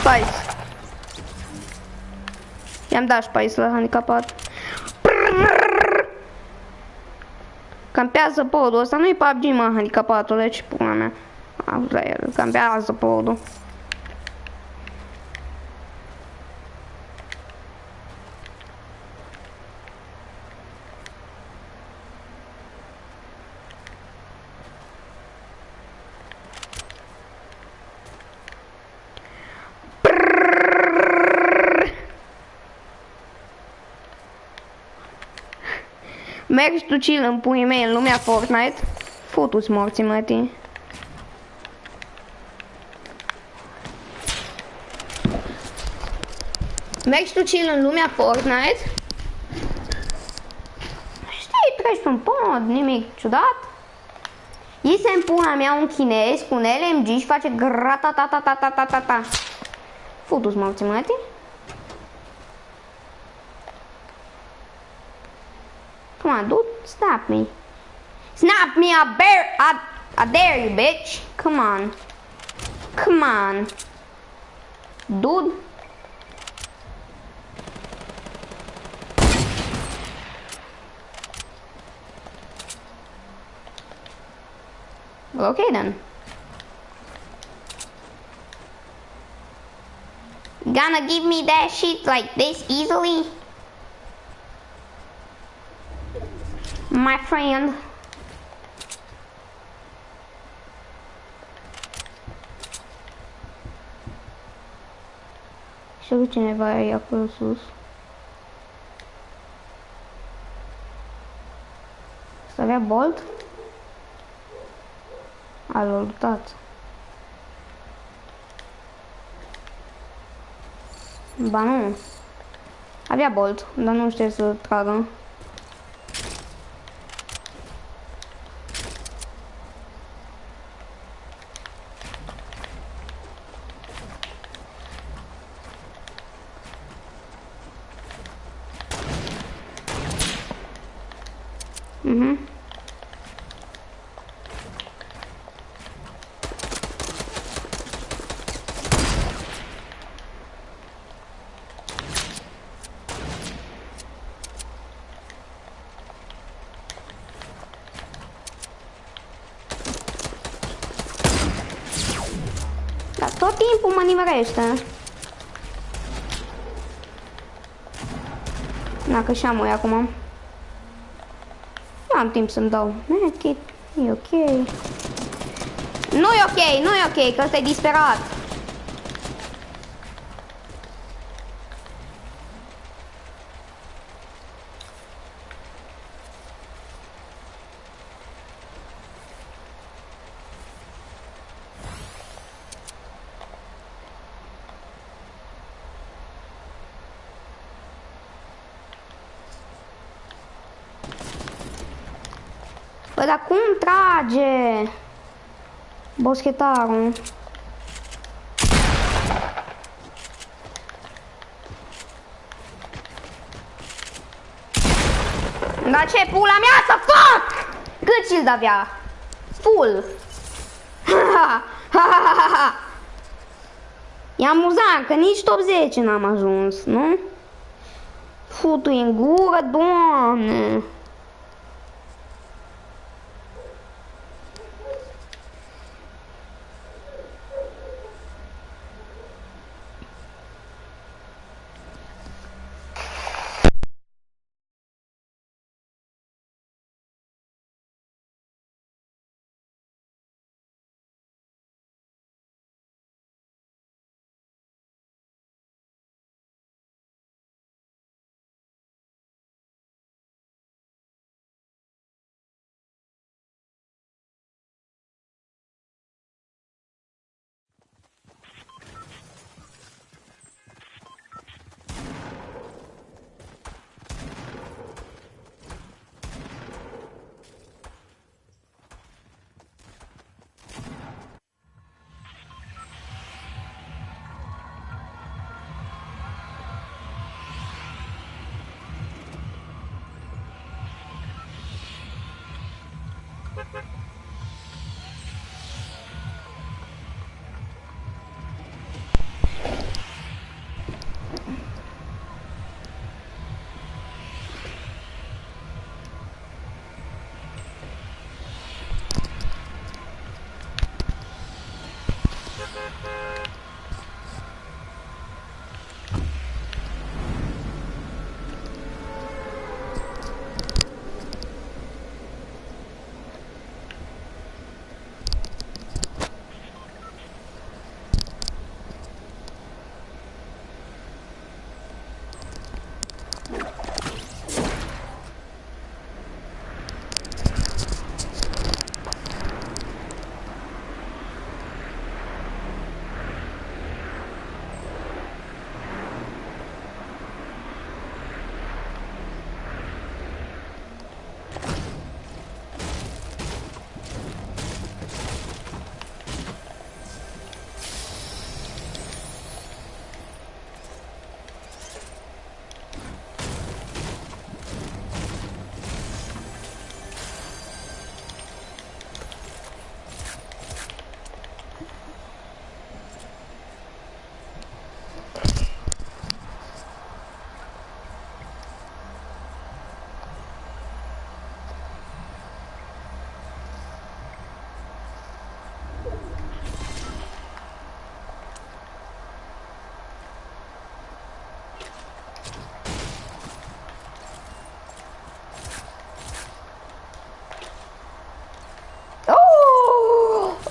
Spice. I-am dat Spice la handicapat. Campează podul ăsta, nu-i PUBG, mă, handicapatule, ce pula mea. La el, campează podul. Mergi tu chill în puii mei în lumea Fortnite. Futu-ți morții, mătii. Mergi tu chill în lumea Fortnite. Știi, treci pe un pod, nimic ciudat. Iese în pula mea un chinez cu un LMG și face grata-ta-ta-ta-ta-ta-ta. Futu-ți morții, mătii. Come on, dude, snap me. Snap me, I dare you, bitch. Come on. Come on. Dude. Okay then. Gonna give me that shit like this easily? My friend. Știu cineva e acolo sus. Să avea bolt? A, l-a lutat. Ba nu. Avea bolt, dar nu știe să tragă. Dar tot timpul mă nimerește. Dacă și am o acum. Nu am timp să-mi dau. E ok. Nu e ok, nu e ok, că ăsta e disperat. Ăla cum trage? Boschetarul. Dar ce pula mea să fac? Cât shield avea? Full. E amuzant că nici top 10 n-am ajuns, nu? Futu-i în gură, Doamne!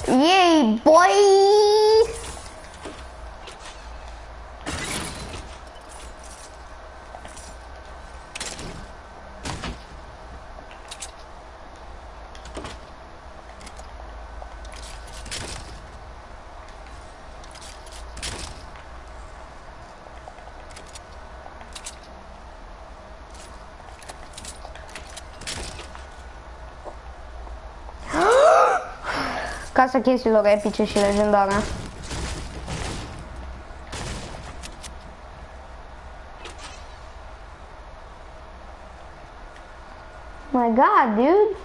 Yay, boy! Casa chestiilor epice și legendare. My God, dude.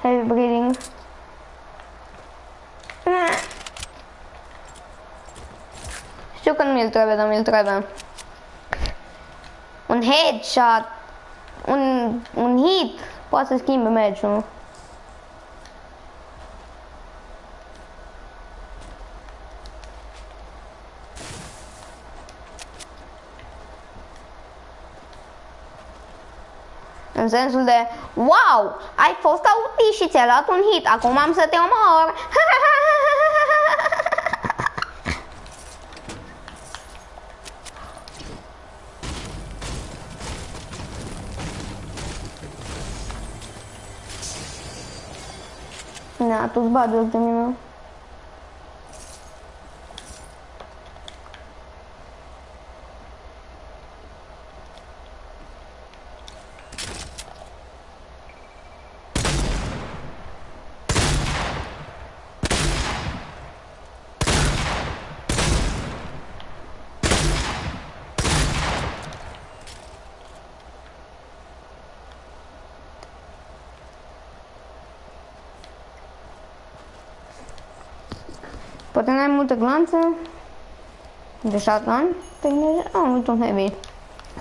Heavy breathing. Știu că nu mi-l trebuie, dar mi-l trebuie. Un headshot, un hit poate să schimbe meciul. în sensul de wow, ai fost autist și ți-a luat un hit, acum am să te omor. Na, tu-ți bagi joc de mine. Poate n-ai multe glanțe de shotgun, pe uite un heavy.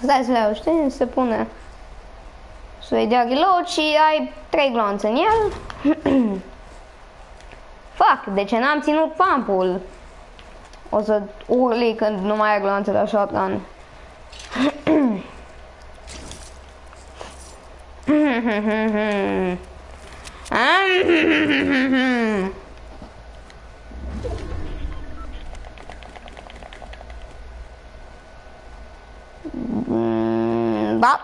Stai să le iau, știi? Se pune să-i dea reload și ai 3 glanțe în el. Fuck, de ce n-am ținut pump-ul? O să urli când nu mai ai glanțe la shotgun. Da.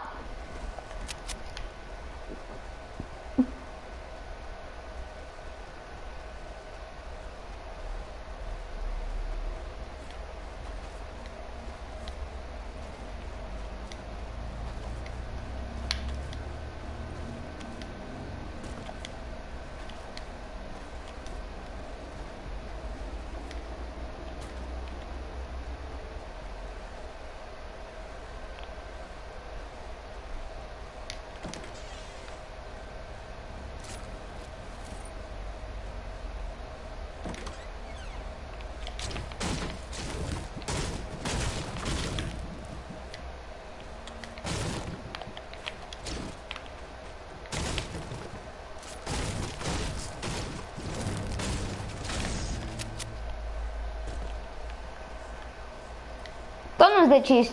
Tot nu-ți decizi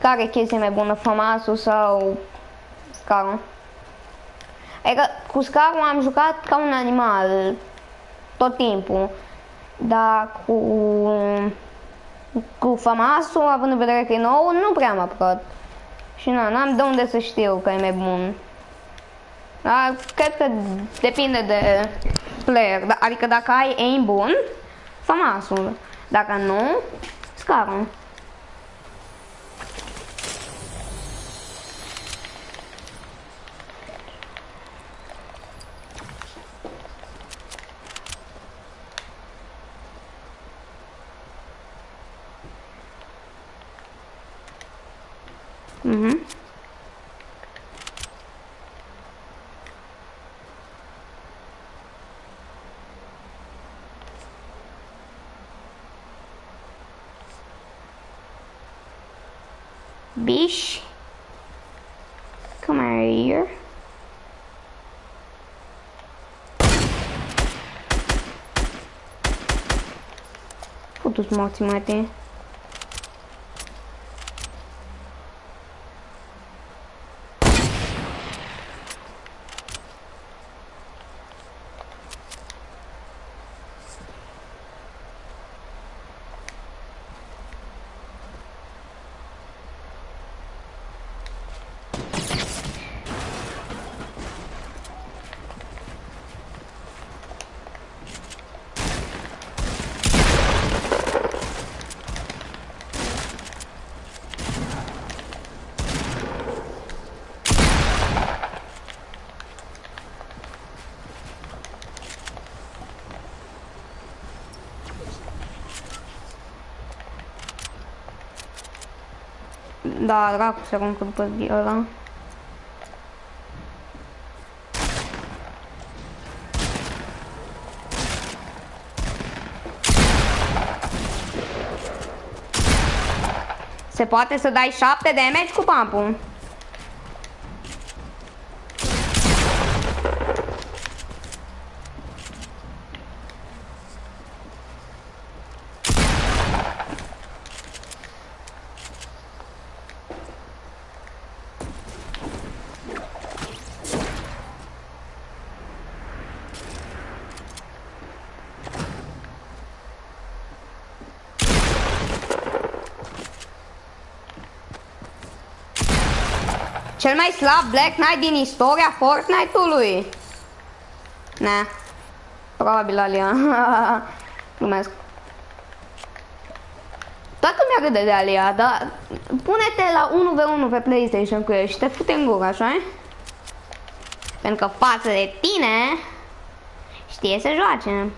care chestie e mai bună, FAMAS-ul sau scarul. Adică cu scarul am jucat ca un animal tot timpul, dar cu FAMAS-ul, având în vedere că e nou, nu prea am apucat. Și n-am de unde să știu că e mai bun. Dar cred că depinde de player, adică dacă ai aim bun, FAMAS-ul, dacă nu, scarul. Bish, come here. Putu-ți morții, mate. Da, dracu se aruncă după ăla. Se poate să dai 7 damage cu pump-ul. Cel mai slab Black Knight din istoria Fortnite-ului. Ne. Probabil Alia. Glumesc. Toată lumea râde de Alia, dar pune-te la 1v1 pe PlayStation cu el și te fute în gură, așa? Pentru că față de tine știe să joace.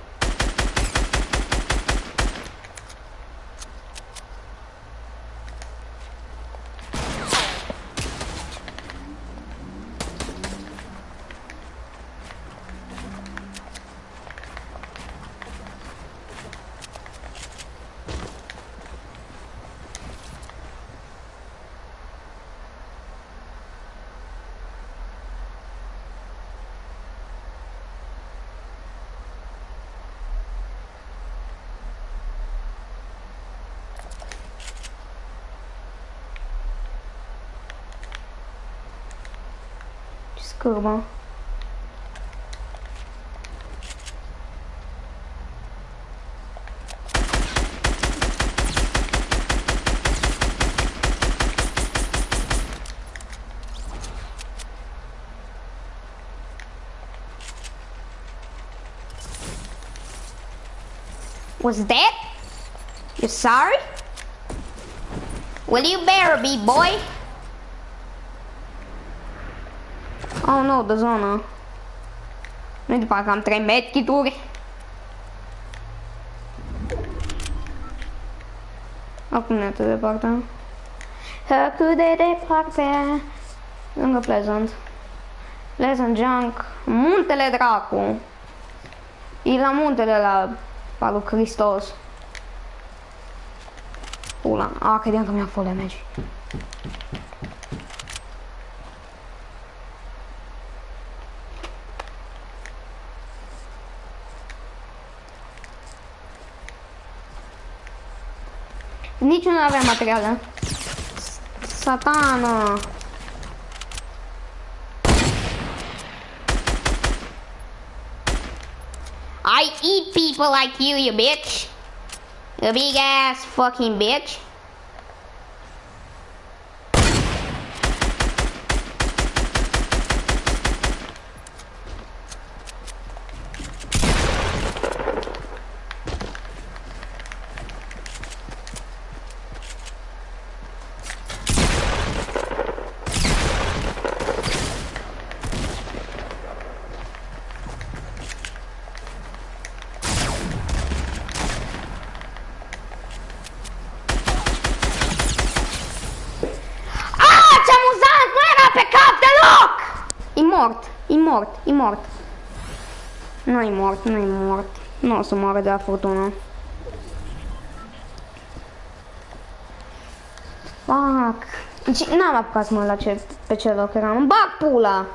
Scârbă. Was that? You sorry? Will you better be, boy? Oh, no, de zonă. Nu-i de parcă am 3 medkit-uri. Acum ne atât de departe. Cât de departe. Lângă Pleasant. Pleasant Junk. Muntele Dracu. E la muntele la lui Hristos. Pula. Credeam că mi-a fost damage. Nici nu avea materiale. Satana. I eat people like you bitch. You big ass fucking bitch. E mort. Nu-i mort. Nu o să moară de la furtună. Fuck. Deci n-am apucat să mă la pe ce loc eram. Bag pula!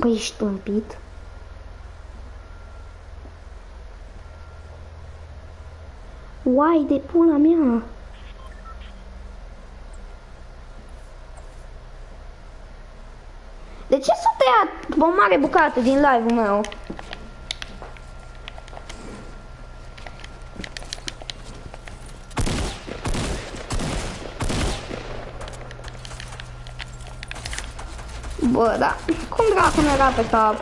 Păi ești tâmpit? Uai de pula mea! De ce s-a tăiat o mare bucată din live-ul meu? Bă, da, cum dracu nu era pe cap?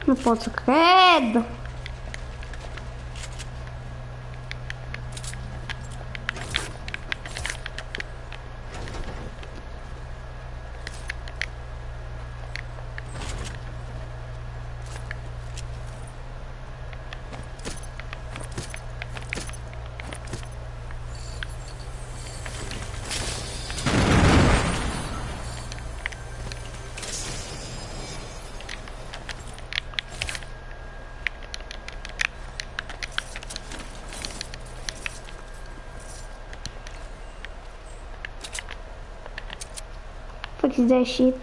Nu pot să cred. Fuck is that shit?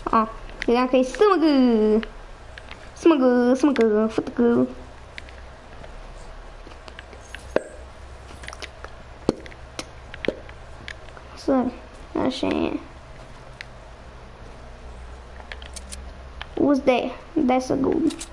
Ah, credeam că e smăgă. Smăgă, smăgă, fătăcă. Sorry, așa e. Who's there? That's a good.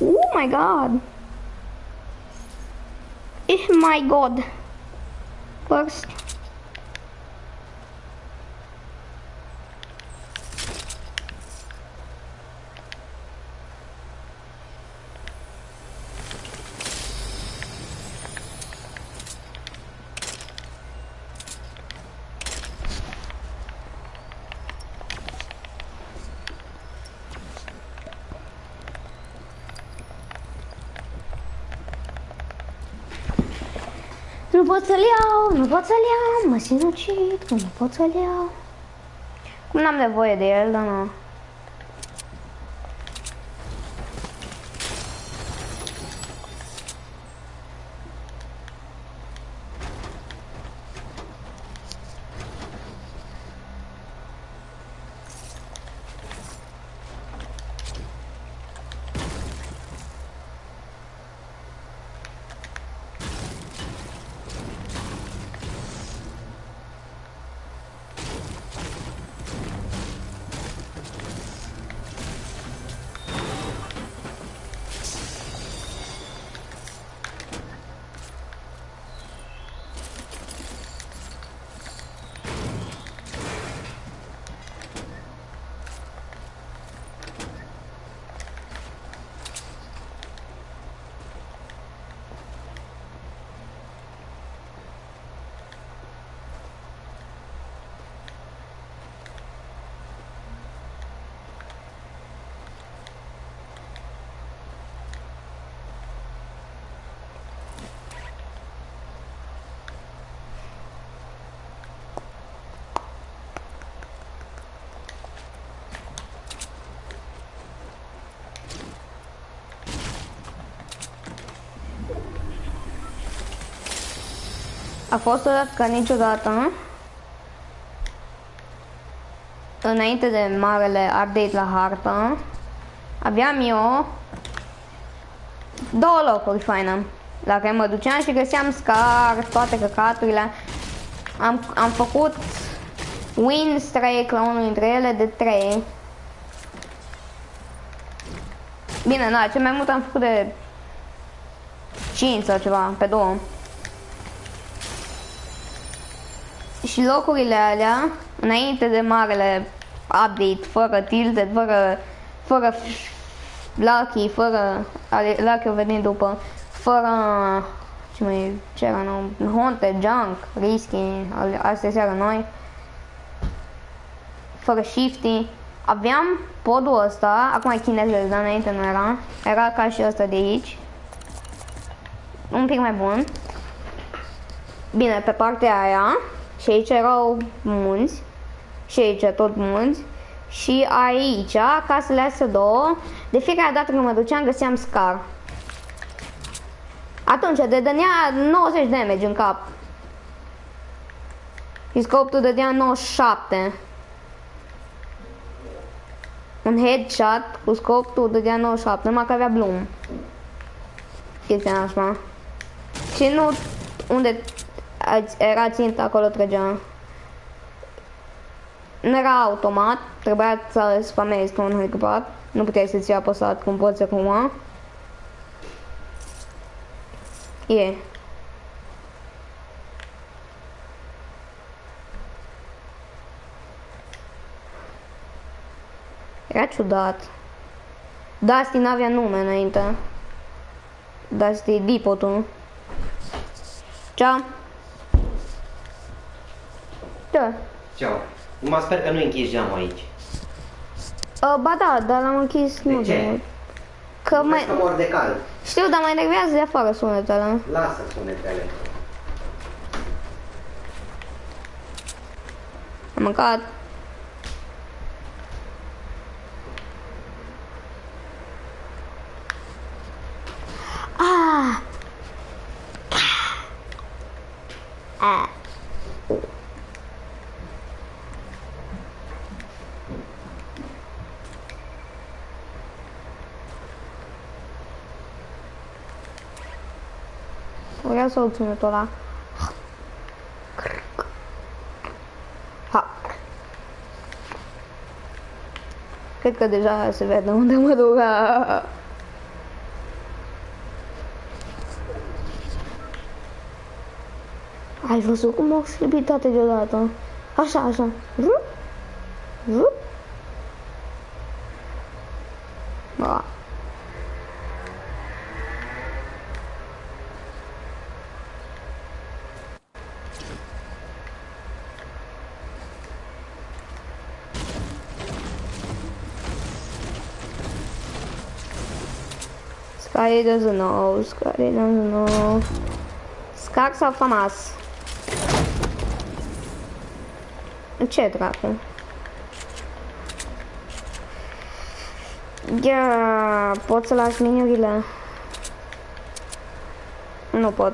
Oh my god. Oh my god. First. Nu pot să-l iau, nu pot să-l iau, mă sinucid, că nu pot să-l iau. Cum n-am nevoie de el, dar nu. A fost odată ca niciodată, înainte de marele update la hartă, aveam eu două locuri faine la care mă duceam și găseam scar, toate căcaturile. Am făcut win streak la unul dintre ele de 3. Bine, da, cel mai mult am făcut de 5 sau ceva, pe 2. Și locurile alea, înainte de marele update, fără tilted, fără lucky, fără lucky-ul venind după, fără ce era nou, haunted, junk, risky, astea seară noi, fără shifty, aveam podul ăsta, acum e chinezesc, dar înainte nu era ca și ăsta de aici, un pic mai bun. Bine, pe partea aia, și aici erau munți, și aici tot munți, și aici, casele astea două, de fiecare dată când mă duceam găseam scar. Atunci te dădea 90 damage în cap. Și scopul dădea 97. Un headshot cu scopul dădea 97, numai că avea bloom. Chestia așa. Și nu unde era ținta, acolo trăgea. Nu era automat, trebuia să spamezi cu un helicopter. Nu puteai să ții apăsat cum poți acum. E. Era ciudat. Dusty n-avea nume înainte. Dusty Dipotul. Ciao. Da. Ceau. Numai sper că nu închizi geamul aici. Ba da, dar l-am închis nu ce? de mult. Că mai... Că mor de cald. Știu, dar mai enervează de afară sunetele. Lasă sunetele. Am mâncat. Ah! Ah! Vreau să aud sunetul ăla. Ha! Cred că deja se vede unde mă duc. Ai văzut cum au slipit toate deodată? Așa, așa. Rup, rup. Da. Sky doesn't know, Sky doesn't know. Scar sau FAMAS? Ce dracu? Ia, pot să las miniurile? Nu pot.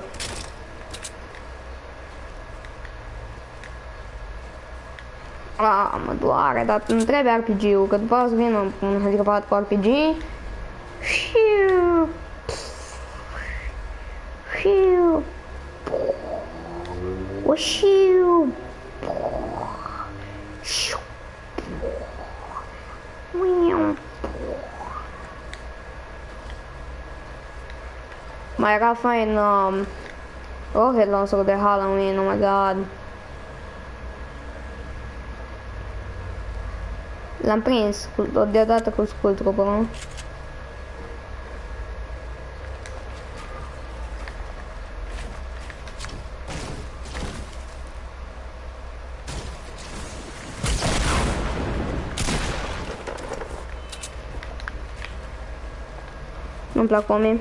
Mă doare, dar îmi trebuie RPG-ul, că după o să vină un helicopter cu RPG. Hiu. Hiu. Hiu. Mai era fain rocket launcher de Halloween, oh my god. L-am prins deodată cu Skull Trooper-ul. Nu-mi plac pomii.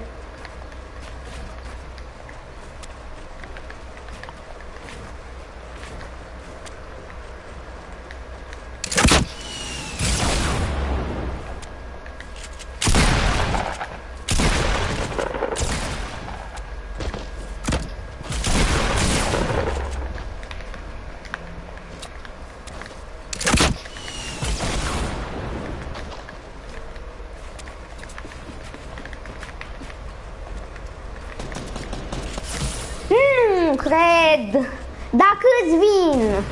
Cred. Dacă îți vin.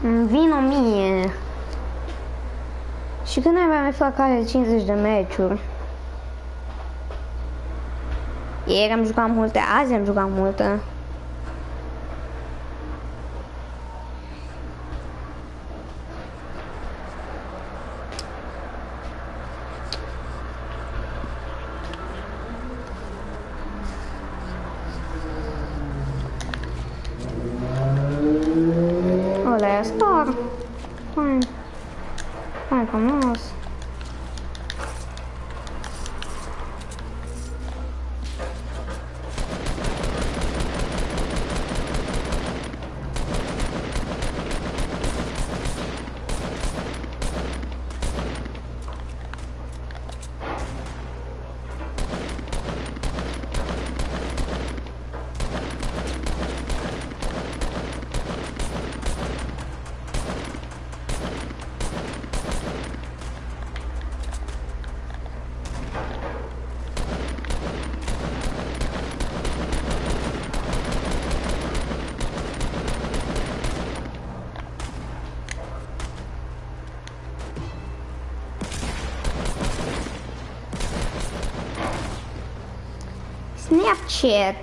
Îmi vin 1000. Și când mai fac care 50 de meciuri. Ieri am jucat multe, azi am jucat multe. Star. Fine. Fine, frumos. Snapchat.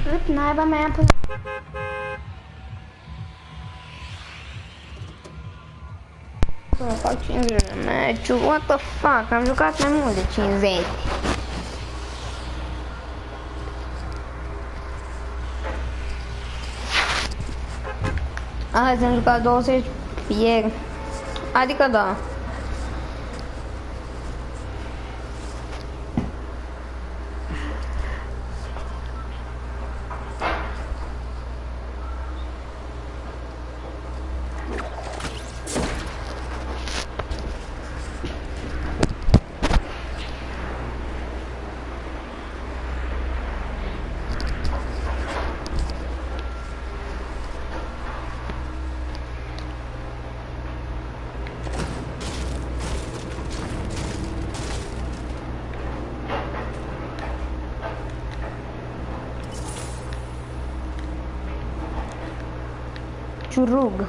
Cât naiba mea până... Fac 50 de meciuri, what the fuck, am jucat mai mult de 50. Azi am jucat 20 ieri, adică da. Ciurug.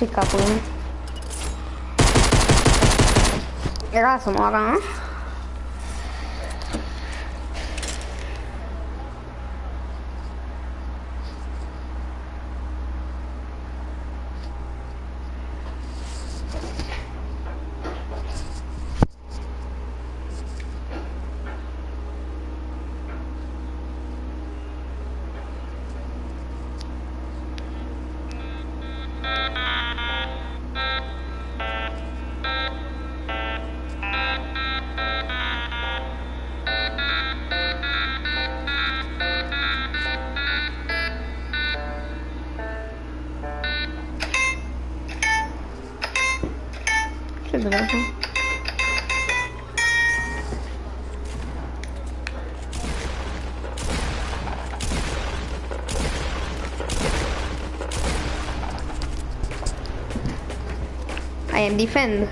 Ce capul meu? Era să moară, nu? Ce dracu? I am defend.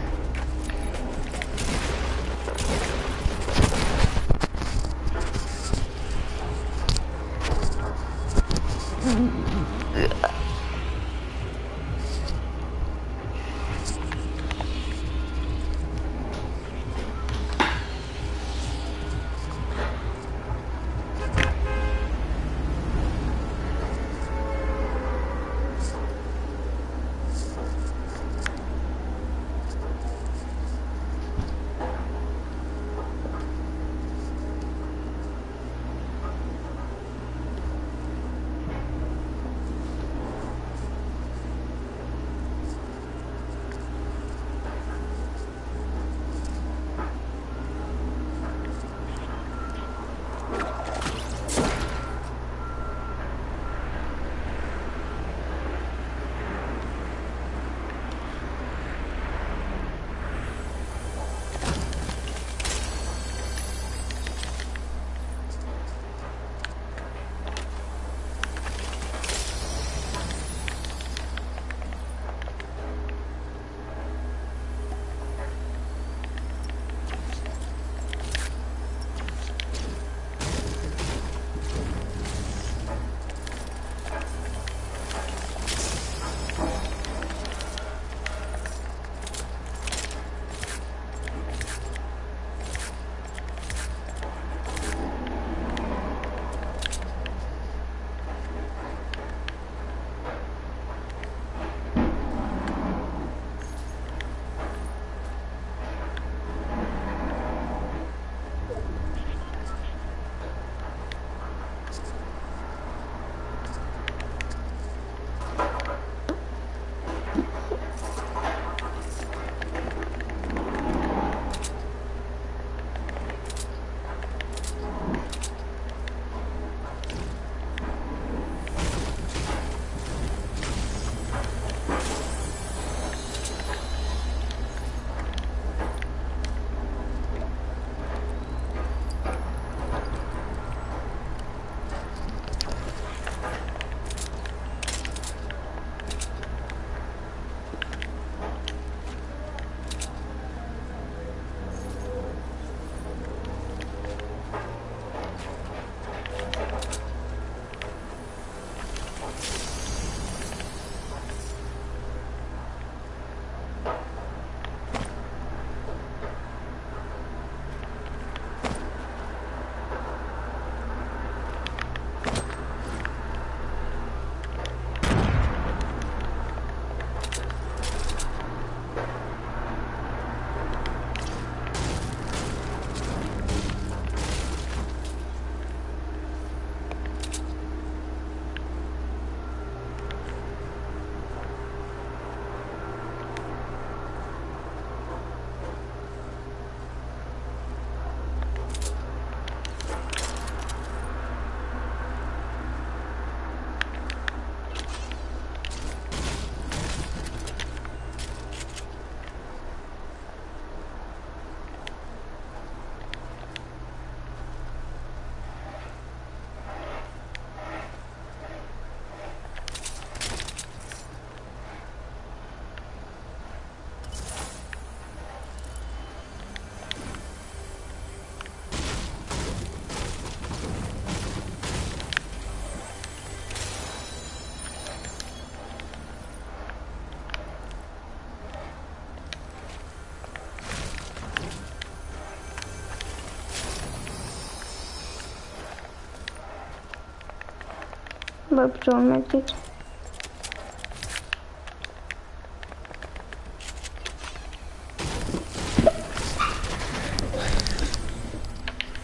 Bă, piciorul mertic.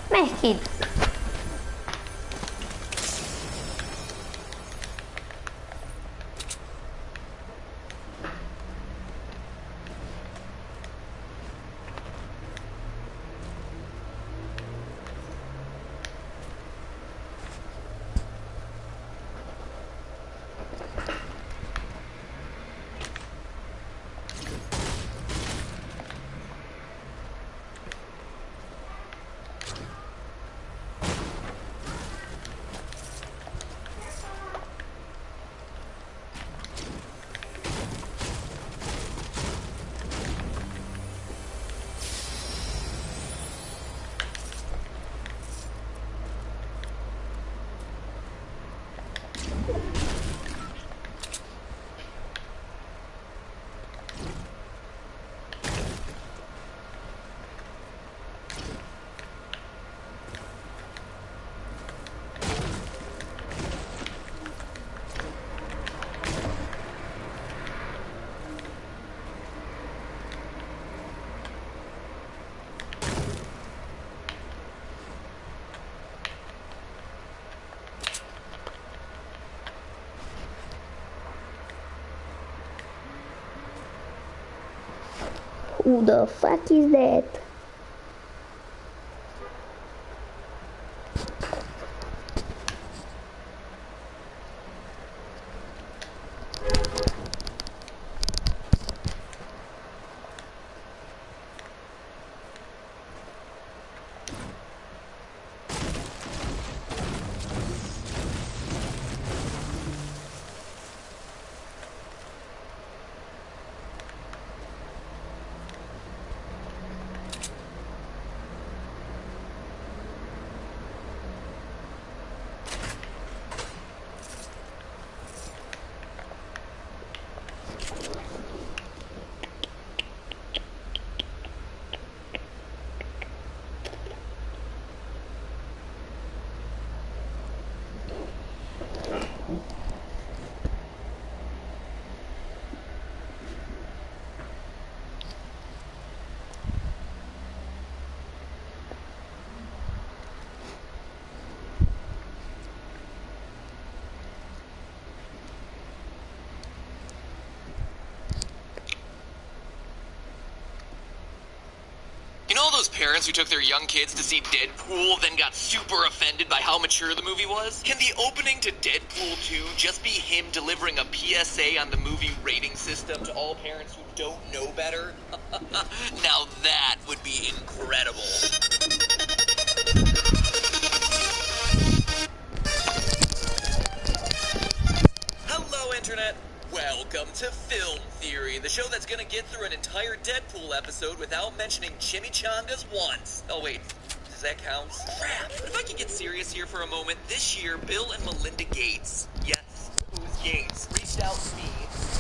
Mersi. Who the fuck is that? You know all those parents who took their young kids to see Deadpool, then got super offended by how mature the movie was? Can the opening to Deadpool 2 just be him delivering a PSA on the movie rating system to all parents who don't know better? Now that would be incredible. Hello, Internet. Welcome to Film Theory, the show that's gonna get through an entire Deadpool episode without mentioning chimichangas once. Oh wait, does that count? Crap! But if I could get serious here for a moment, this year, Bill and Melinda Gates, yes, who's Gates, reached out to me,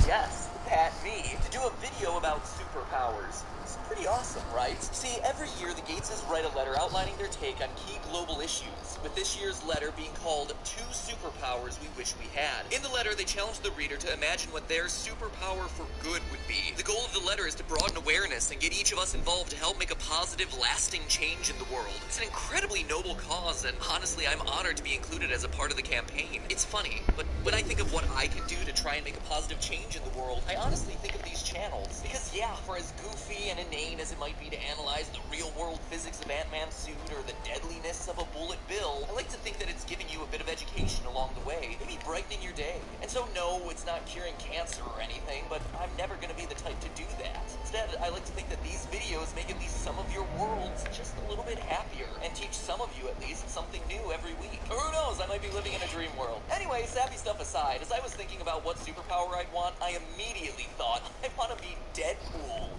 yes, that me, to do a video about superpowers. It's pretty awesome, right? See, every year the Gateses write a letter outlining their take on key global issues, with this year's letter being called 2 Superpowers We Wish We Had. In the letter, they challenge the reader to imagine what their superpower for good would be. The goal of the letter is to broaden awareness and get each of us involved to help make a positive, lasting change in the world. It's an incredibly noble cause, and honestly, I'm honored to be included as a part of the campaign. It's funny, but when I think of what I can do to try and make a positive change in the world, I honestly think of these channels. Because yeah, for as goofy and inane as it might be to analyze the real-world physics of Ant-Man's suit or the deadliness of a bullet bill, I like to think that it's giving you a bit of education along the way, maybe brightening your day. And so no, it's not curing cancer or anything, but I'm never going to be the type to do that. Instead, I like to think that these videos make at least some of your worlds just a little bit happier, and teach some of you at least something new every week. Or who knows, I might be living in a dream world. Anyway, sappy stuff aside, as I was thinking about what superpower I'd want, I immediately thought, I want to be Deadpool.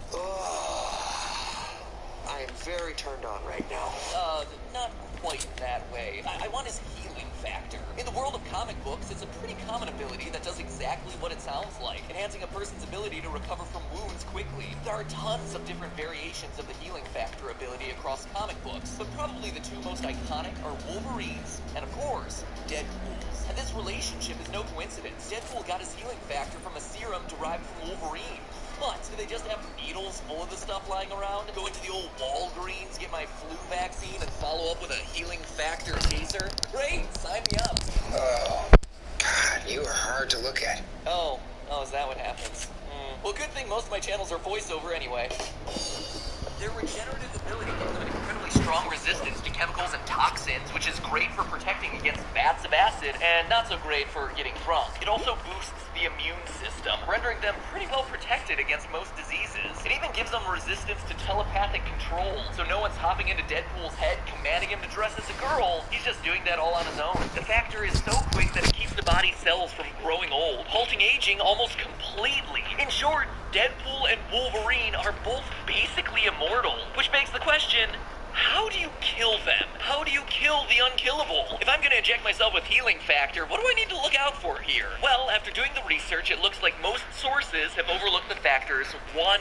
I am very turned on right now. Not quite that way. I want his healing factor. In the world of comic books, it's a pretty common ability that does exactly what it sounds like, enhancing a person's ability to recover from wounds quickly. There are tons of different variations of the healing factor ability across comic books, but probably the two most iconic are Wolverine's and, of course, Deadpool's. And this relationship is no coincidence. Deadpool got his healing factor from a serum derived from Wolverine. What? Do they just have needles full of the stuff lying around? Go into the old Walgreens, get my flu vaccine, and follow up with a healing factor taser? Great, sign me up. Oh, God, you are hard to look at. Oh, is that what happens? Well, good thing most of my channels are voiceover anyway. Their regenerative ability gives them an incredibly strong resistance to chemicals and toxins, which is great for protecting against vats of acid, and not so great for getting drunk. It also boosts the immune system, rendering them pretty well protected against most diseases. It even gives them resistance to telepathic control, so no one's hopping into Deadpool's head commanding him to dress as a girl. He's just doing that all on his own. The factor is so quick that it keeps the body cells from growing old, halting aging almost completely. In short, Deadpool and Wolverine are both basically immortal, which begs the question, how do you kill them? How do you kill the unkillable? If I'm gonna inject myself with healing factor, what do I need to look out for here? Well, after doing the research, it looks like most sources have overlooked the factor's one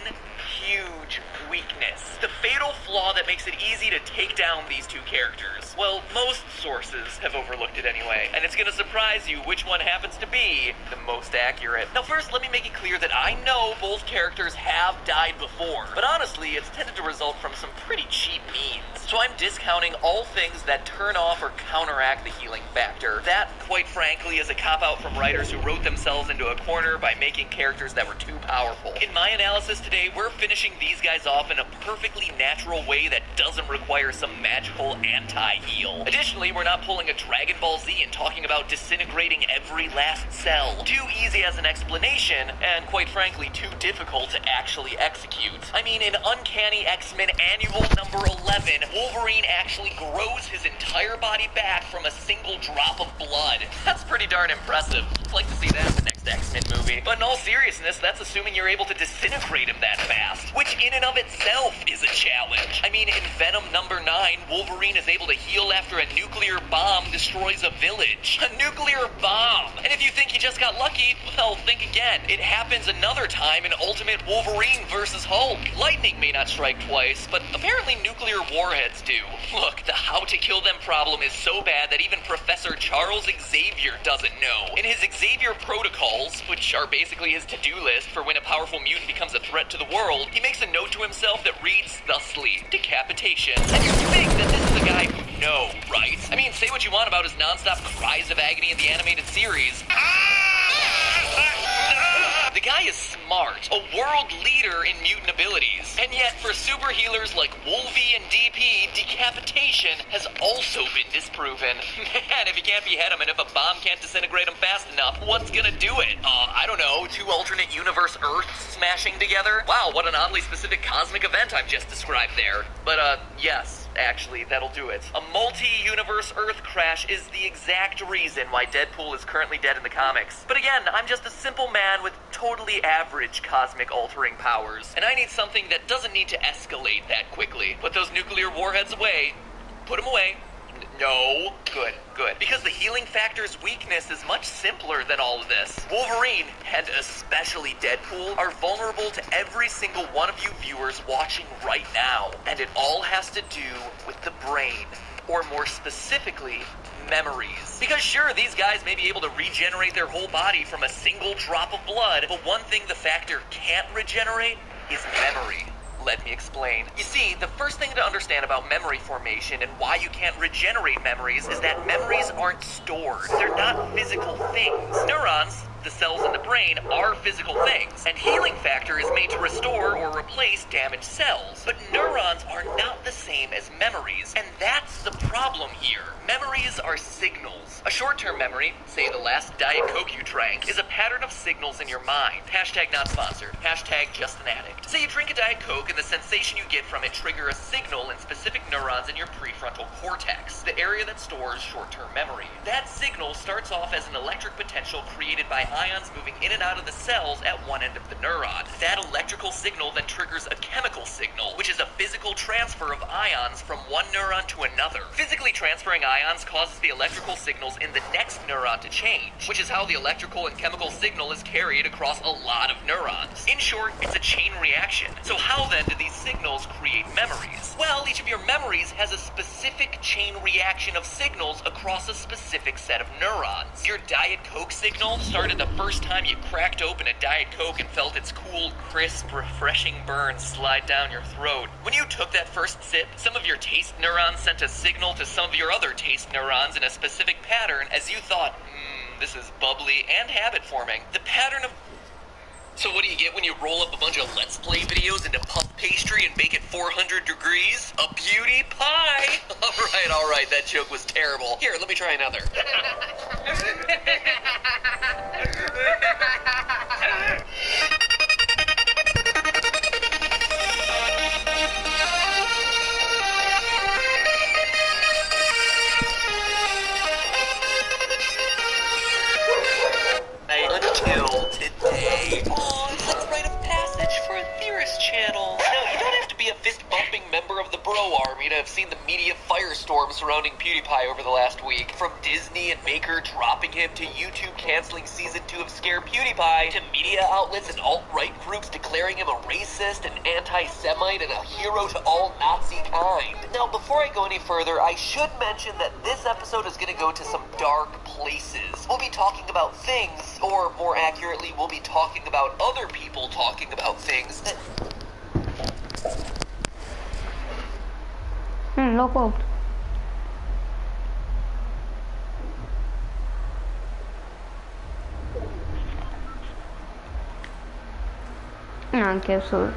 huge weakness. The fatal flaw that makes it easy to take down these two characters. Well, most sources have overlooked it anyway, and it's gonna surprise you which one happens to be the most accurate. Now first, let me make it clear that I know both characters have died before, but honestly, it's tended to result from some pretty cheap means. So I'm discounting all things that turn off or counteract the healing factor. That, quite frankly, is a cop-out from writers who wrote themselves into a corner by making characters that were too powerful. In my analysis today, we're finishing these guys off in a perfectly natural way that doesn't require some magical anti-heal. Additionally, we're not pulling a Dragon Ball Z and talking about disintegrating every last cell. Too easy as an explanation, and quite frankly, too difficult to actually execute. I mean, in Uncanny X-Men Annual number 11, Wolverine actually grows his entire body back from a single drop of blood. That's pretty darn impressive. I'd like to see that in the next X-Men movie. But in all seriousness, that's assuming you're able to disintegrate him that fast, which in and of itself is a challenge. I mean, in Venom number 9, Wolverine is able to heal after a nuclear bomb destroys a village. A nuclear bomb! And if you think he just got lucky, well, think again. It happens another time in Ultimate Wolverine vs. Hulk. Lightning may not strike twice, but apparently nuclear warheads do. Look, the how to kill them problem is so bad that even Professor Charles Xavier doesn't know. In his Xavier protocols, which are basically his to-do list for when a powerful mutant becomes a threat to the world, he makes a note to himself that reads thusly, decapitation. And you think that this is a guy who knows, right? I mean, say what you want about his non-stop cries of agony in the animated series. The guy is smart, a world leader in mutant abilities, and yet for super healers like Wolvie and DP, decapitation has also been disproven. Man, if you can't behead him and if a bomb can't disintegrate him fast enough, what's gonna do it? I don't know, two alternate universe Earths smashing together? Wow, what an oddly specific cosmic event I've just described there. But yes. Actually, that'll do it. A multi-universe Earth crash is the exact reason why Deadpool is currently dead in the comics. But again, I'm just a simple man with totally average cosmic altering powers, and I need something that doesn't need to escalate that quickly. Put those nuclear warheads away. Put them away. No. Good. Because the healing factor's weakness is much simpler than all of this. Wolverine, and especially Deadpool, are vulnerable to every single one of you viewers watching right now. And it all has to do with the brain. Or more specifically, memories. Because sure, these guys may be able to regenerate their whole body from a single drop of blood, but one thing the factor can't regenerate is memory. Let me explain. You see, the first thing to understand about memory formation and why you can't regenerate memories is that memories aren't stored. They're not physical things. Neurons, the cells in the brain, are physical things, and healing factor is made to restore or replace damaged cells. But neurons are not the same as memories, and that's the problem here. Memories are signals. A short-term memory, say the last Diet Coke you drank, is a pattern of signals in your mind. Hashtag not sponsored. Hashtag just an addict. Say you drink a Diet Coke and the sensation you get from it trigger a signal in specific neurons in your prefrontal cortex, the area that stores short-term memory. That signal starts off as an electric potential created by ions moving in and out of the cells at one end of the neuron. That electrical signal then triggers a chemical electrical signal, which is a physical transfer of ions from one neuron to another. Physically transferring ions causes the electrical signals in the next neuron to change, which is how the electrical and chemical signal is carried across a lot of neurons. In short, it's a chain reaction. So how then do these signals create memories? Well, each of your memories has a specific chain reaction of signals across a specific set of neurons. Your Diet Coke signal started the first time you cracked open a Diet Coke and felt its cool, crisp, refreshing burn slide down your throat. When you took that first sip, some of your taste neurons sent a signal to some of your other taste neurons in a specific pattern as you thought, this is bubbly and habit-forming. The pattern of... So what do you get when you roll up a bunch of Let's Play videos into puff pastry and bake it 400 degrees? A beauty pie! All right, that joke was terrible. Here, let me try another. Until today. Oh, it's like a rite of passage for a theorist channel. Now, you don't have to be a fist-bumping member of the bro army to have seen the media firestorm surrounding PewDiePie over the last week. From Disney and Maker dropping him, to YouTube canceling Season 2 of Scare PewDiePie, to media outlets and alt-right groups declaring him a racist, an anti-Semite, and a hero to all Nazi kind. Now, before I go any further, I should mention that this episode is going to go to some dark places. We'll be talking about things, or more accurately, we'll be talking about other people talking about things that... Loc 8. N-am chef să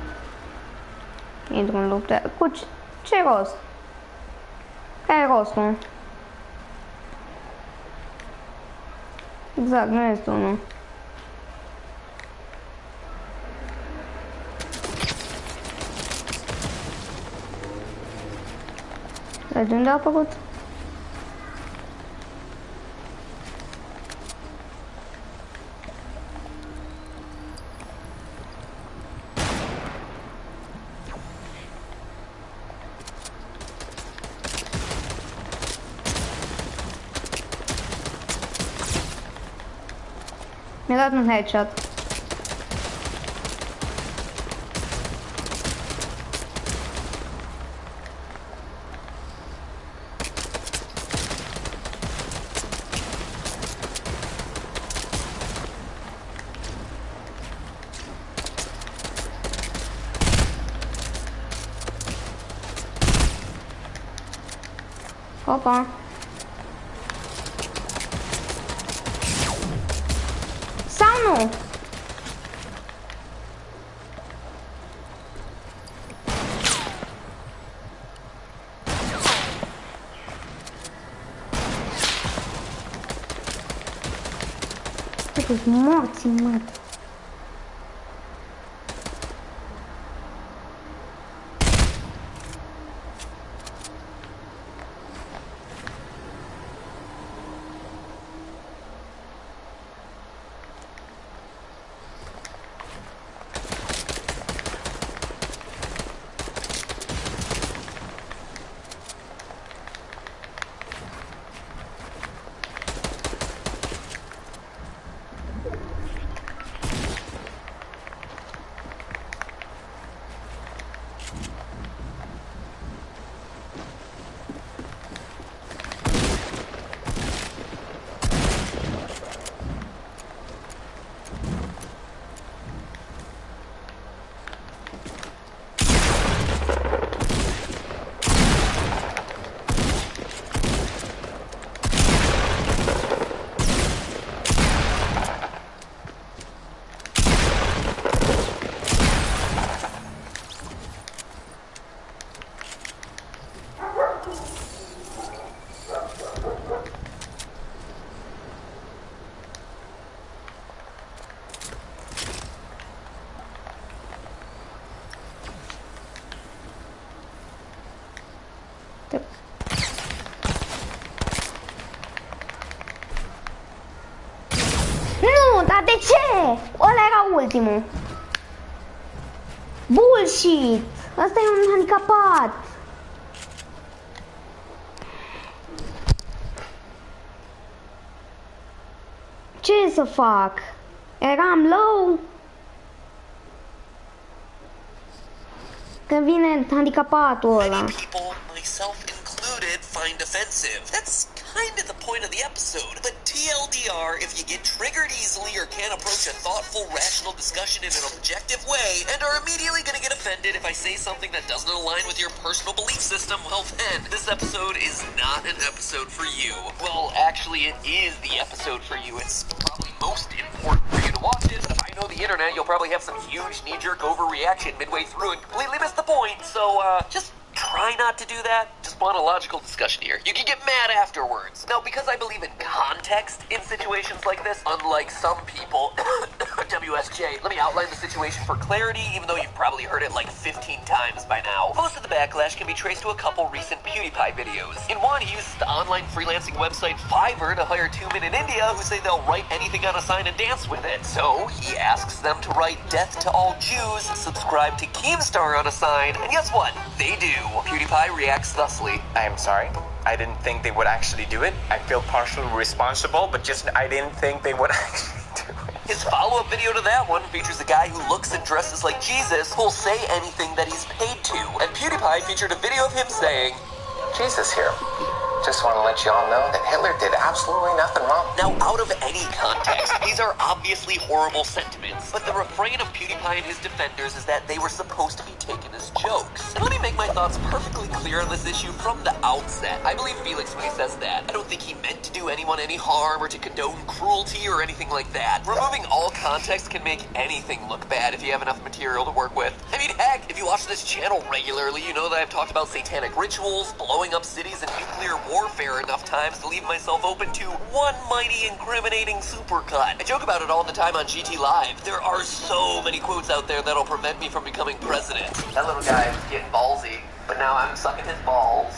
intru în luptă. Cu ce rost? Care e rostul? Exact, nu este unul. Dar de unde a apărut? Mi-a dat un headshot. Opa. Sau nu? Cât morții, mă. Nu, dar de ce? Ăla era ultimul. Bullshit! Ăsta e un handicapat. Ce să fac? Eram low. Când vine handicapatul ăla. Many people, myself included, find offensive. That's kind of the point of the episode. But TLDR, if you get triggered easily or can't approach a thoughtful, rational discussion in an objective way, and are immediately going to get offended if I say something that doesn't align with your personal belief system, well then, this episode is not an episode for you. Well, actually, it is the episode for you. It's probably most important for you to watch it. If I know the internet, you'll probably have some huge knee-jerk overreaction midway through and completely miss the point. So, just try not to do that. Just want a logical discussion here. You can get mad afterwards. Now, because I believe in context in situations like this, unlike some people, WSJ, let me outline the situation for clarity, even though you've probably heard it like 15 times by now. Most of the backlash can be traced to a couple recent PewDiePie videos. In one, he uses the online freelancing website Fiverr to hire 2 men in India who say they'll write anything on a sign and dance with it. So, he asks them to write "Death to all Jews, subscribe to Keemstar" on a sign, and guess what? They do. PewDiePie reacts thusly. I am sorry. I didn't think they would actually do it. I feel partially responsible, but just I didn't think they would actually do it. His follow-up video to that one features a guy who looks and dresses like Jesus who'll say anything that he's paid to. And PewDiePie featured a video of him saying, Jesus here. Just want to let you all know that Hitler did absolutely nothing wrong. Now, out of any context, these are obviously horrible sentiments, but the refrain of PewDiePie and his defenders is that they were supposed to be taken as jokes. And let me make my thoughts perfectly clear on this issue from the outset. I believe Felix when he says that. I don't think he meant to do anyone any harm or to condone cruelty or anything like that. Removing all context can make anything look bad if you have enough material to work with. I mean, heck, if you watch this channel regularly, you know that I've talked about satanic rituals, blowing up cities, and nuclear warfare enough times to leave myself open to one mighty incriminating supercut. I joke about it all the time on GT Live. There are so many quotes out there that'll prevent me from becoming president. That little guy was getting ballsy, but now I'm sucking his balls.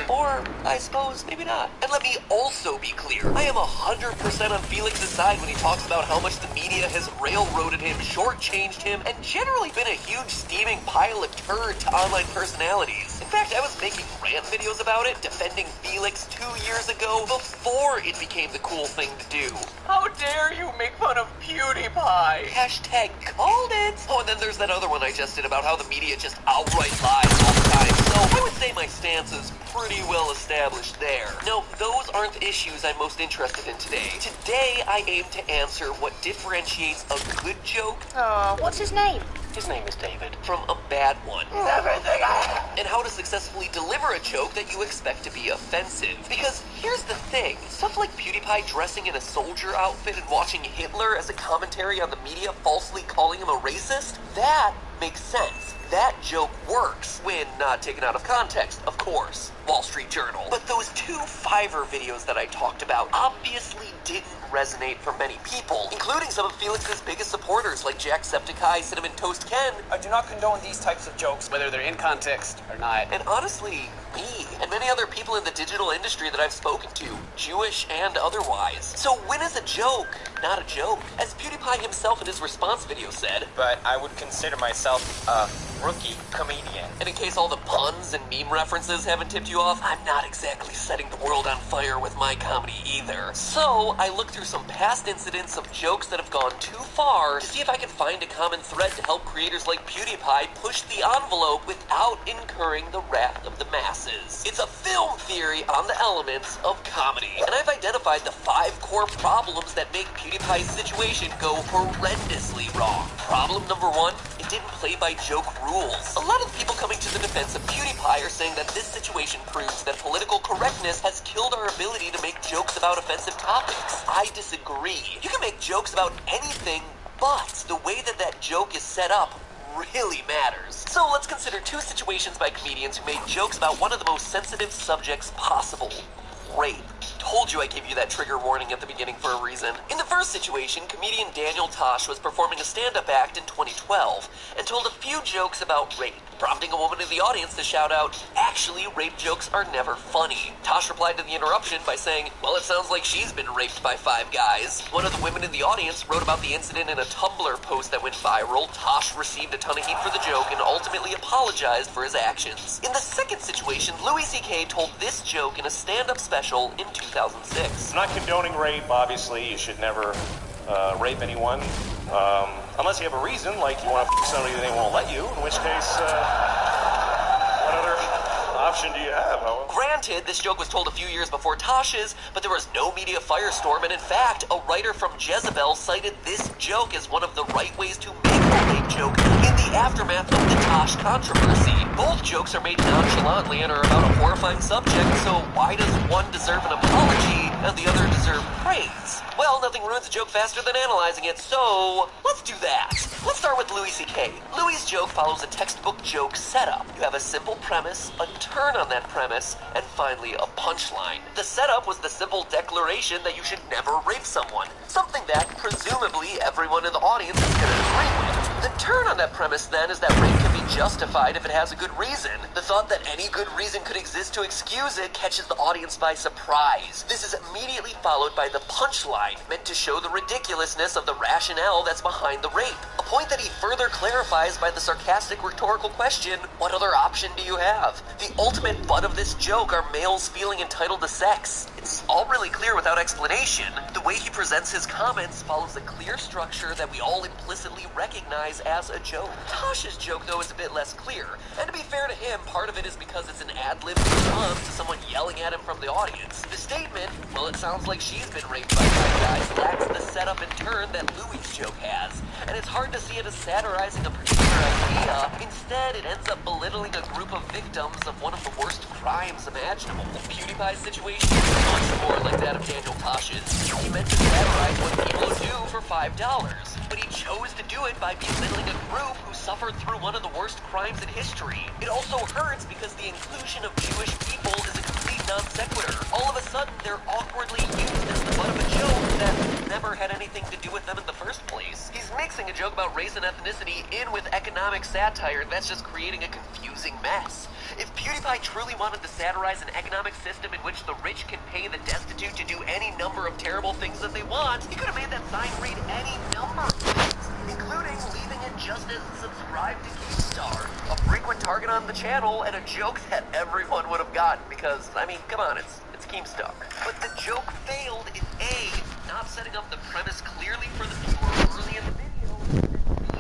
Or, I suppose, maybe not. And let me also be clear. I am 100% on Felix's side when he talks about how much the media has railroaded him, shortchanged him, and generally been a huge steaming pile of turd to online personalities. In fact, I was making rant videos about it, defending Felix 2 years ago, before it became the cool thing to do. How dare you make fun of PewDiePie? Hashtag called it. Oh, and then there's that other one I just did about how the media just outright lies all the time. So I would say my stance is pretty well established there. No, those aren't the issues I'm most interested in today. Today, I aim to answer what differentiates a good joke. What's his name? His name is David. From a bad one. And how to successfully deliver a joke that you expect to be offensive. Because here's the thing. Stuff like PewDiePie dressing in a soldier outfit and watching Hitler as a commentary on the media falsely calling him a racist, that makes sense. That joke works when not taken out of context, of course. Wall Street Journal. But those 2 Fiverr videos that I talked about obviously didn't resonate for many people, including some of Felix's biggest supporters like Jacksepticeye, Cinnamon Toast Ken. I do not condone these types of jokes, whether they're in context or not. And honestly, me and many other people in the digital industry that I've spoken to, Jewish and otherwise. So when is a joke not a joke? As PewDiePie himself in his response video said, But I would consider myself a rookie comedian. and in case all the puns and meme references haven't tipped you off, I'm not exactly setting the world on fire with my comedy either. So I looked through some past incidents of jokes that have gone too far to see if I could find a common thread to help creators like PewDiePie push the envelope without incurring the wrath of the masses. It's a film theory on the elements of comedy, and I've identified the 5 core problems that make PewDiePie's situation go horrendously wrong. Problem number 1, it didn't play by joke rules. A lot of the people coming to the defense of PewDiePie are saying that this situation proves that political correctness has killed our ability to make jokes about offensive topics. I disagree. You can make jokes about anything, but the way that that joke is set up really matters. So let's consider 2 situations by comedians who made jokes about one of the most sensitive subjects possible. Rape. Told you I gave you that trigger warning at the beginning for a reason. In the first situation, comedian Daniel Tosh was performing a stand-up act in 2012 and told a few jokes about rape. prompting a woman in the audience to shout out, "Actually, rape jokes are never funny." Tosh replied to the interruption by saying, "Well, it sounds like she's been raped by 5 guys." One of the women in the audience wrote about the incident in a Tumblr post that went viral. Tosh received a ton of heat for the joke and ultimately apologized for his actions. In the second situation, Louis C.K. told this joke in a stand-up special in 2006. I'm not condoning rape, obviously. You should never rape anyone. Unless you have a reason, like you want to f somebody and they won't let you, in which case, what other option do you have? Granted, this joke was told a few years before Tosh's, but there was no media firestorm, and in fact, a writer from Jezebel cited this joke as one of the right ways to make a rape joke in the aftermath of the Tosh controversy. Both jokes are made nonchalantly and are about a horrifying subject, so why does one deserve an apology and the other deserve praise? Well, nothing ruins a joke faster than analyzing it, so let's do that. Let's start with Louis C.K. Louis' joke follows a textbook joke setup. You have a simple premise, a turn on that premise, and finally a punchline. The setup was the simple declaration that you should never rape someone, something that presumably everyone in the audience is going to agree with. The turn on that premise then is that rape can be justified if it has a good reason. The thought that any good reason could exist to excuse it catches the audience by surprise. This is immediately followed by the punchline, meant to show the ridiculousness of the rationale that's behind the rape. A point that he further clarifies by the sarcastic rhetorical question, "What other option do you have?" The ultimate butt of this joke are males feeling entitled to sex. It's all really clear without explanation. The way he presents his comments follows a clear structure that we all implicitly recognize as a joke. Tosh's joke, though, is a bit less clear. And to be fair to him, part of it is because it's an ad-lib response to someone yelling at him from the audience. The statement, "Well, it sounds like she's been raped by 5 guys," lacks the setup and turn that Louis' joke has. And it's hard to see it as satirizing a particular idea. Instead, it ends up belittling a group of victims of one of the worst crimes imaginable. PewDiePie's situation is much more like that of Daniel Tosh's. He meant to satirize what people do for $5, but he chose to do it by belittling a group who suffered through one of the worst crimes in history. It also hurts because the inclusion of Jewish people is a complete non sequitur. All of a sudden, they're awkwardly used as the butt of a joke that never had anything to do with them in the first place. He's mixing a joke about race and ethnicity in with economic satire that's just creating a confusing mess. If PewDiePie truly wanted to satirize an economic system in which the rich can pay the destitute to do any number of terrible things that they want, he could have made that sign read any number of things, including leaving it just as subscribe to Keemstar, a frequent target on the channel and a joke that everyone would have gotten because, I mean, come on, it's Keemstar. But the joke failed in A, not setting up the premise clearly for the viewer early in the video, and B,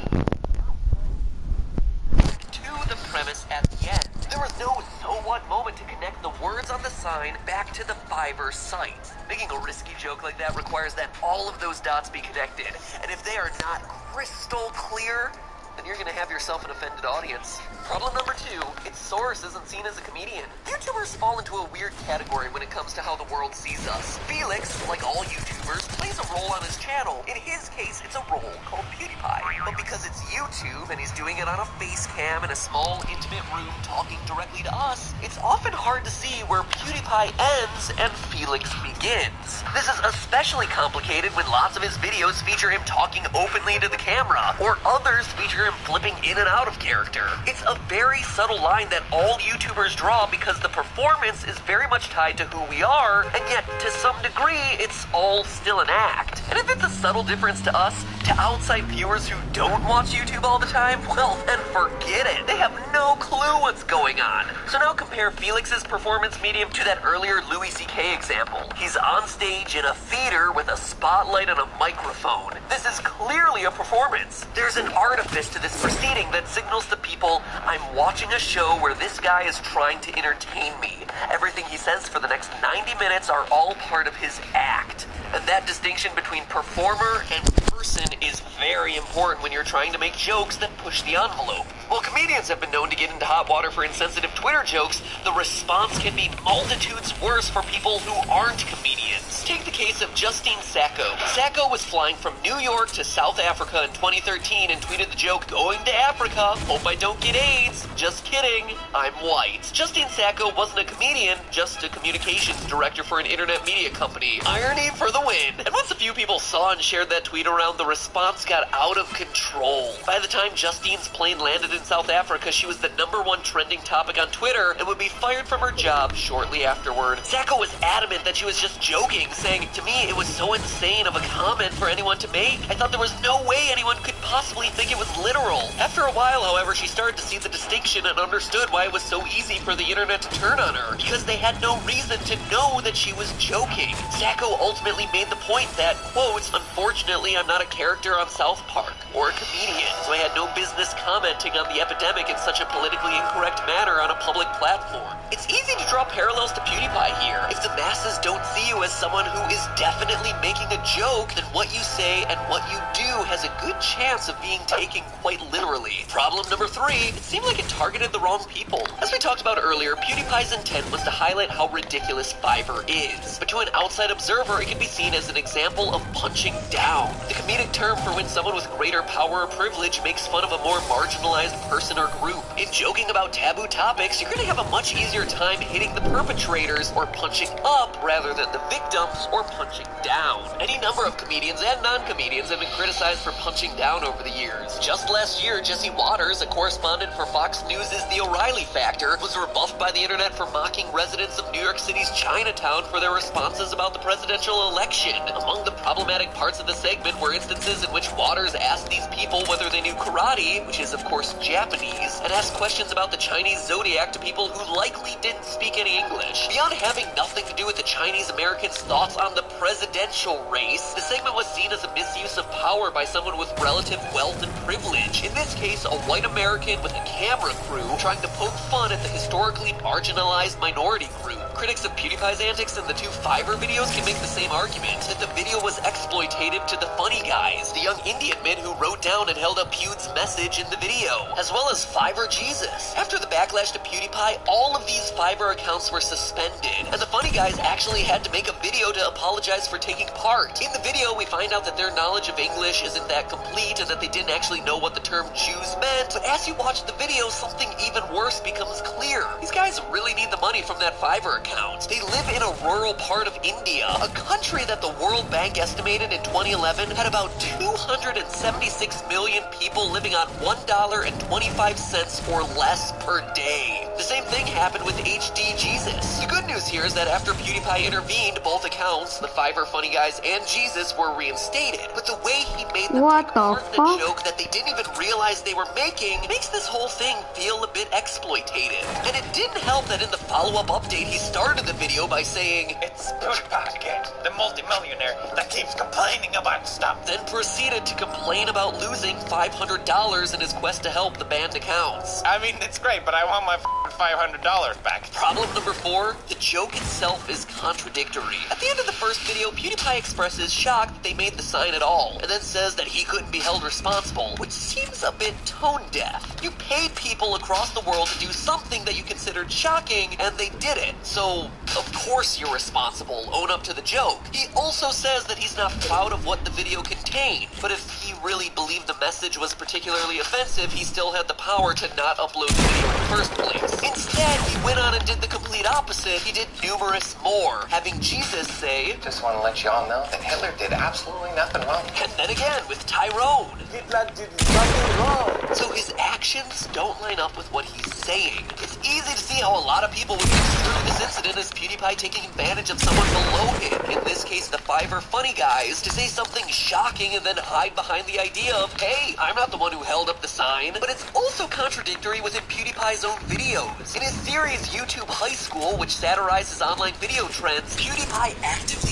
to the premise at the end. There was no so what moment to connect the words on the sign back to the Fiverr site. Making a risky joke like that requires that all of those dots be connected, and if they are not crystal clear, then you're gonna have yourself an offended audience. Problem number 2, its source isn't seen as a comedian. YouTubers fall into a weird category when it comes to how the world sees us. Felix, like all YouTubers, plays a role on his channel. In his case, it's a role called PewDiePie. But because it's YouTube and he's doing it on a face cam in a small, intimate room talking directly to us, it's often hard to see where PewDiePie ends and Felix begins. This is especially complicated when lots of his videos feature him talking openly to the camera, or others feature him flipping in and out of character. It's a very subtle line that all YouTubers draw because the performance is very much tied to who we are, and yet, to some degree, it's all still an act. And if it's a subtle difference to us, to outside viewers who don't watch YouTube all the time, well, then forget it. They have no clue what's going on. So now compare Felix's performance medium to that earlier Louis C.K. example. He's on stage in a theater with a spotlight and a microphone. This is clearly a performance. There's an artifice to this proceeding that signals to people, I'm watching a show where this guy is trying to entertain me. Everything he says for the next 90 minutes are all part of his act. And that distinction between performer and person is very important when you're trying to make jokes that push the envelope. While comedians have been known to get into hot water for insensitive Twitter jokes, the response can be multitudes worse for people who aren't comedians. Take the case of Justine Sacco. Sacco was flying from New York to South Africa in 2013 and tweeted the joke, "Going to Africa, hope I don't get AIDS. Just kidding, I'm white." Justine Sacco wasn't a comedian, just a communications director for an internet media company. Irony for the win. And once a few people saw and shared that tweet around around, the response got out of control. By the time Justine's plane landed in South Africa, she was the #1 trending topic on Twitter and would be fired from her job shortly afterward. Sacco was adamant that she was just joking, saying, "To me, it was so insane of a comment for anyone to make. I thought there was no way anyone could possibly think it was literal." After a while, however, she started to see the distinction and understood why it was so easy for the internet to turn on her, because they had no reason to know that she was joking. Sacco ultimately made the point that, quote, "Unfortunately, I'm not a character on South Park or a comedian, so I had no business commenting on the epidemic in such a politically incorrect manner on a public platform." It's easy to draw parallels to PewDiePie here. If the masses don't see you as someone who is definitely making a joke, then what you say and what you do has a good chance of being taken quite literally. Problem number 3, it seemed like it targeted the wrong people. As we talked about earlier, PewDiePie's intent was to highlight how ridiculous Fiverr is. But to an outside observer, it can be seen as an example of punching down, the comedic term for when someone with greater power or privilege makes fun of a more marginalized person or group. In joking about taboo topics, you're going to have a much easier time hitting the perpetrators or punching up rather than the victims or punching down. Any number of comedians and non-comedians have been criticized for punching down over the years. Just last year, Jesse Waters, a correspondent for Fox News' The O'Reilly Factor, was rebuffed by the internet for mocking residents of New York City's Chinatown for their responses about the presidential election. Among the problematic parts of the segment were instances in which Waters asked these people whether they knew karate, which is of course Japanese, and asked questions about the Chinese zodiac to people who likely didn't speak any English. Beyond having nothing to do with the Chinese Americans' thoughts on the presidential race, the segment was seen as a misuse of power by someone with relative wealth and privilege. In this case, a white American with a camera crew trying to poke fun at the historically marginalized minority group. Critics of PewDiePie's antics in the 2 Fiverr videos can make the same argument, that the video was exploitative to the funny guys, the young Indian men who wrote down and held up Pew's message in the video, as well as Fiverr Jesus. After the backlash to PewDiePie, all of these Fiverr accounts were suspended, and the funny guys actually had to make a video to apologize for taking part. In the video, we find out that their knowledge of English isn't that complete and that they didn't actually know what the term Jews meant, but as you watch the video, something even worse becomes clear. These guys really need the money from that Fiverr account. They live in a rural part of India, a country that the World Bank estimated in 2011 had about 276 million people living on $1.25 or less per day. The same thing happened with HD Jesus. The good news here is that after PewDiePie intervened, both accounts, the Fiverr Funny Guys and Jesus, were reinstated. But the way he made them take part in a joke that they didn't even realize they were making makes this whole thing feel a bit exploitative. And it didn't help that in the follow-up update, he started the video by saying, "It's PewDiePie again, the multimillionaire that keeps complaining about stuff." Then proceeded to complain about losing $500 in his quest to help the banned accounts. I mean, it's great, but I want my $500 back. Problem number 4, the joke itself is contradictory. At the end of the first video, PewDiePie expresses shock that they made the sign at all, and then says that he couldn't be held responsible, which seems a bit tone deaf. You paid people across the world to do something that you considered shocking, and they did it. So, of course you're responsible. Own up to the joke. He also says that he's not proud of what the video contained, but if he really believed the message was particularly offensive, he still had the power to not upload the video in the first place. Instead, he went on and did the complete opposite. He did numerous more, having Jesus say, Just want to let you all know that Hitler did absolutely nothing wrong. and then again with Tyrone. Hitler did nothing wrong. So his actions don't line up with what he's saying. It's easy to see how a lot of people would construe this incident as PewDiePie taking advantage of someone below him, in this case the Fiverr Funny Guys, to say something shocking and then hide behind the idea of, hey, I'm not the one who held up the sign. But it's also contradictory within PewDiePie's own videos. In his series YouTube High School, which satirizes online video trends, PewDiePie actively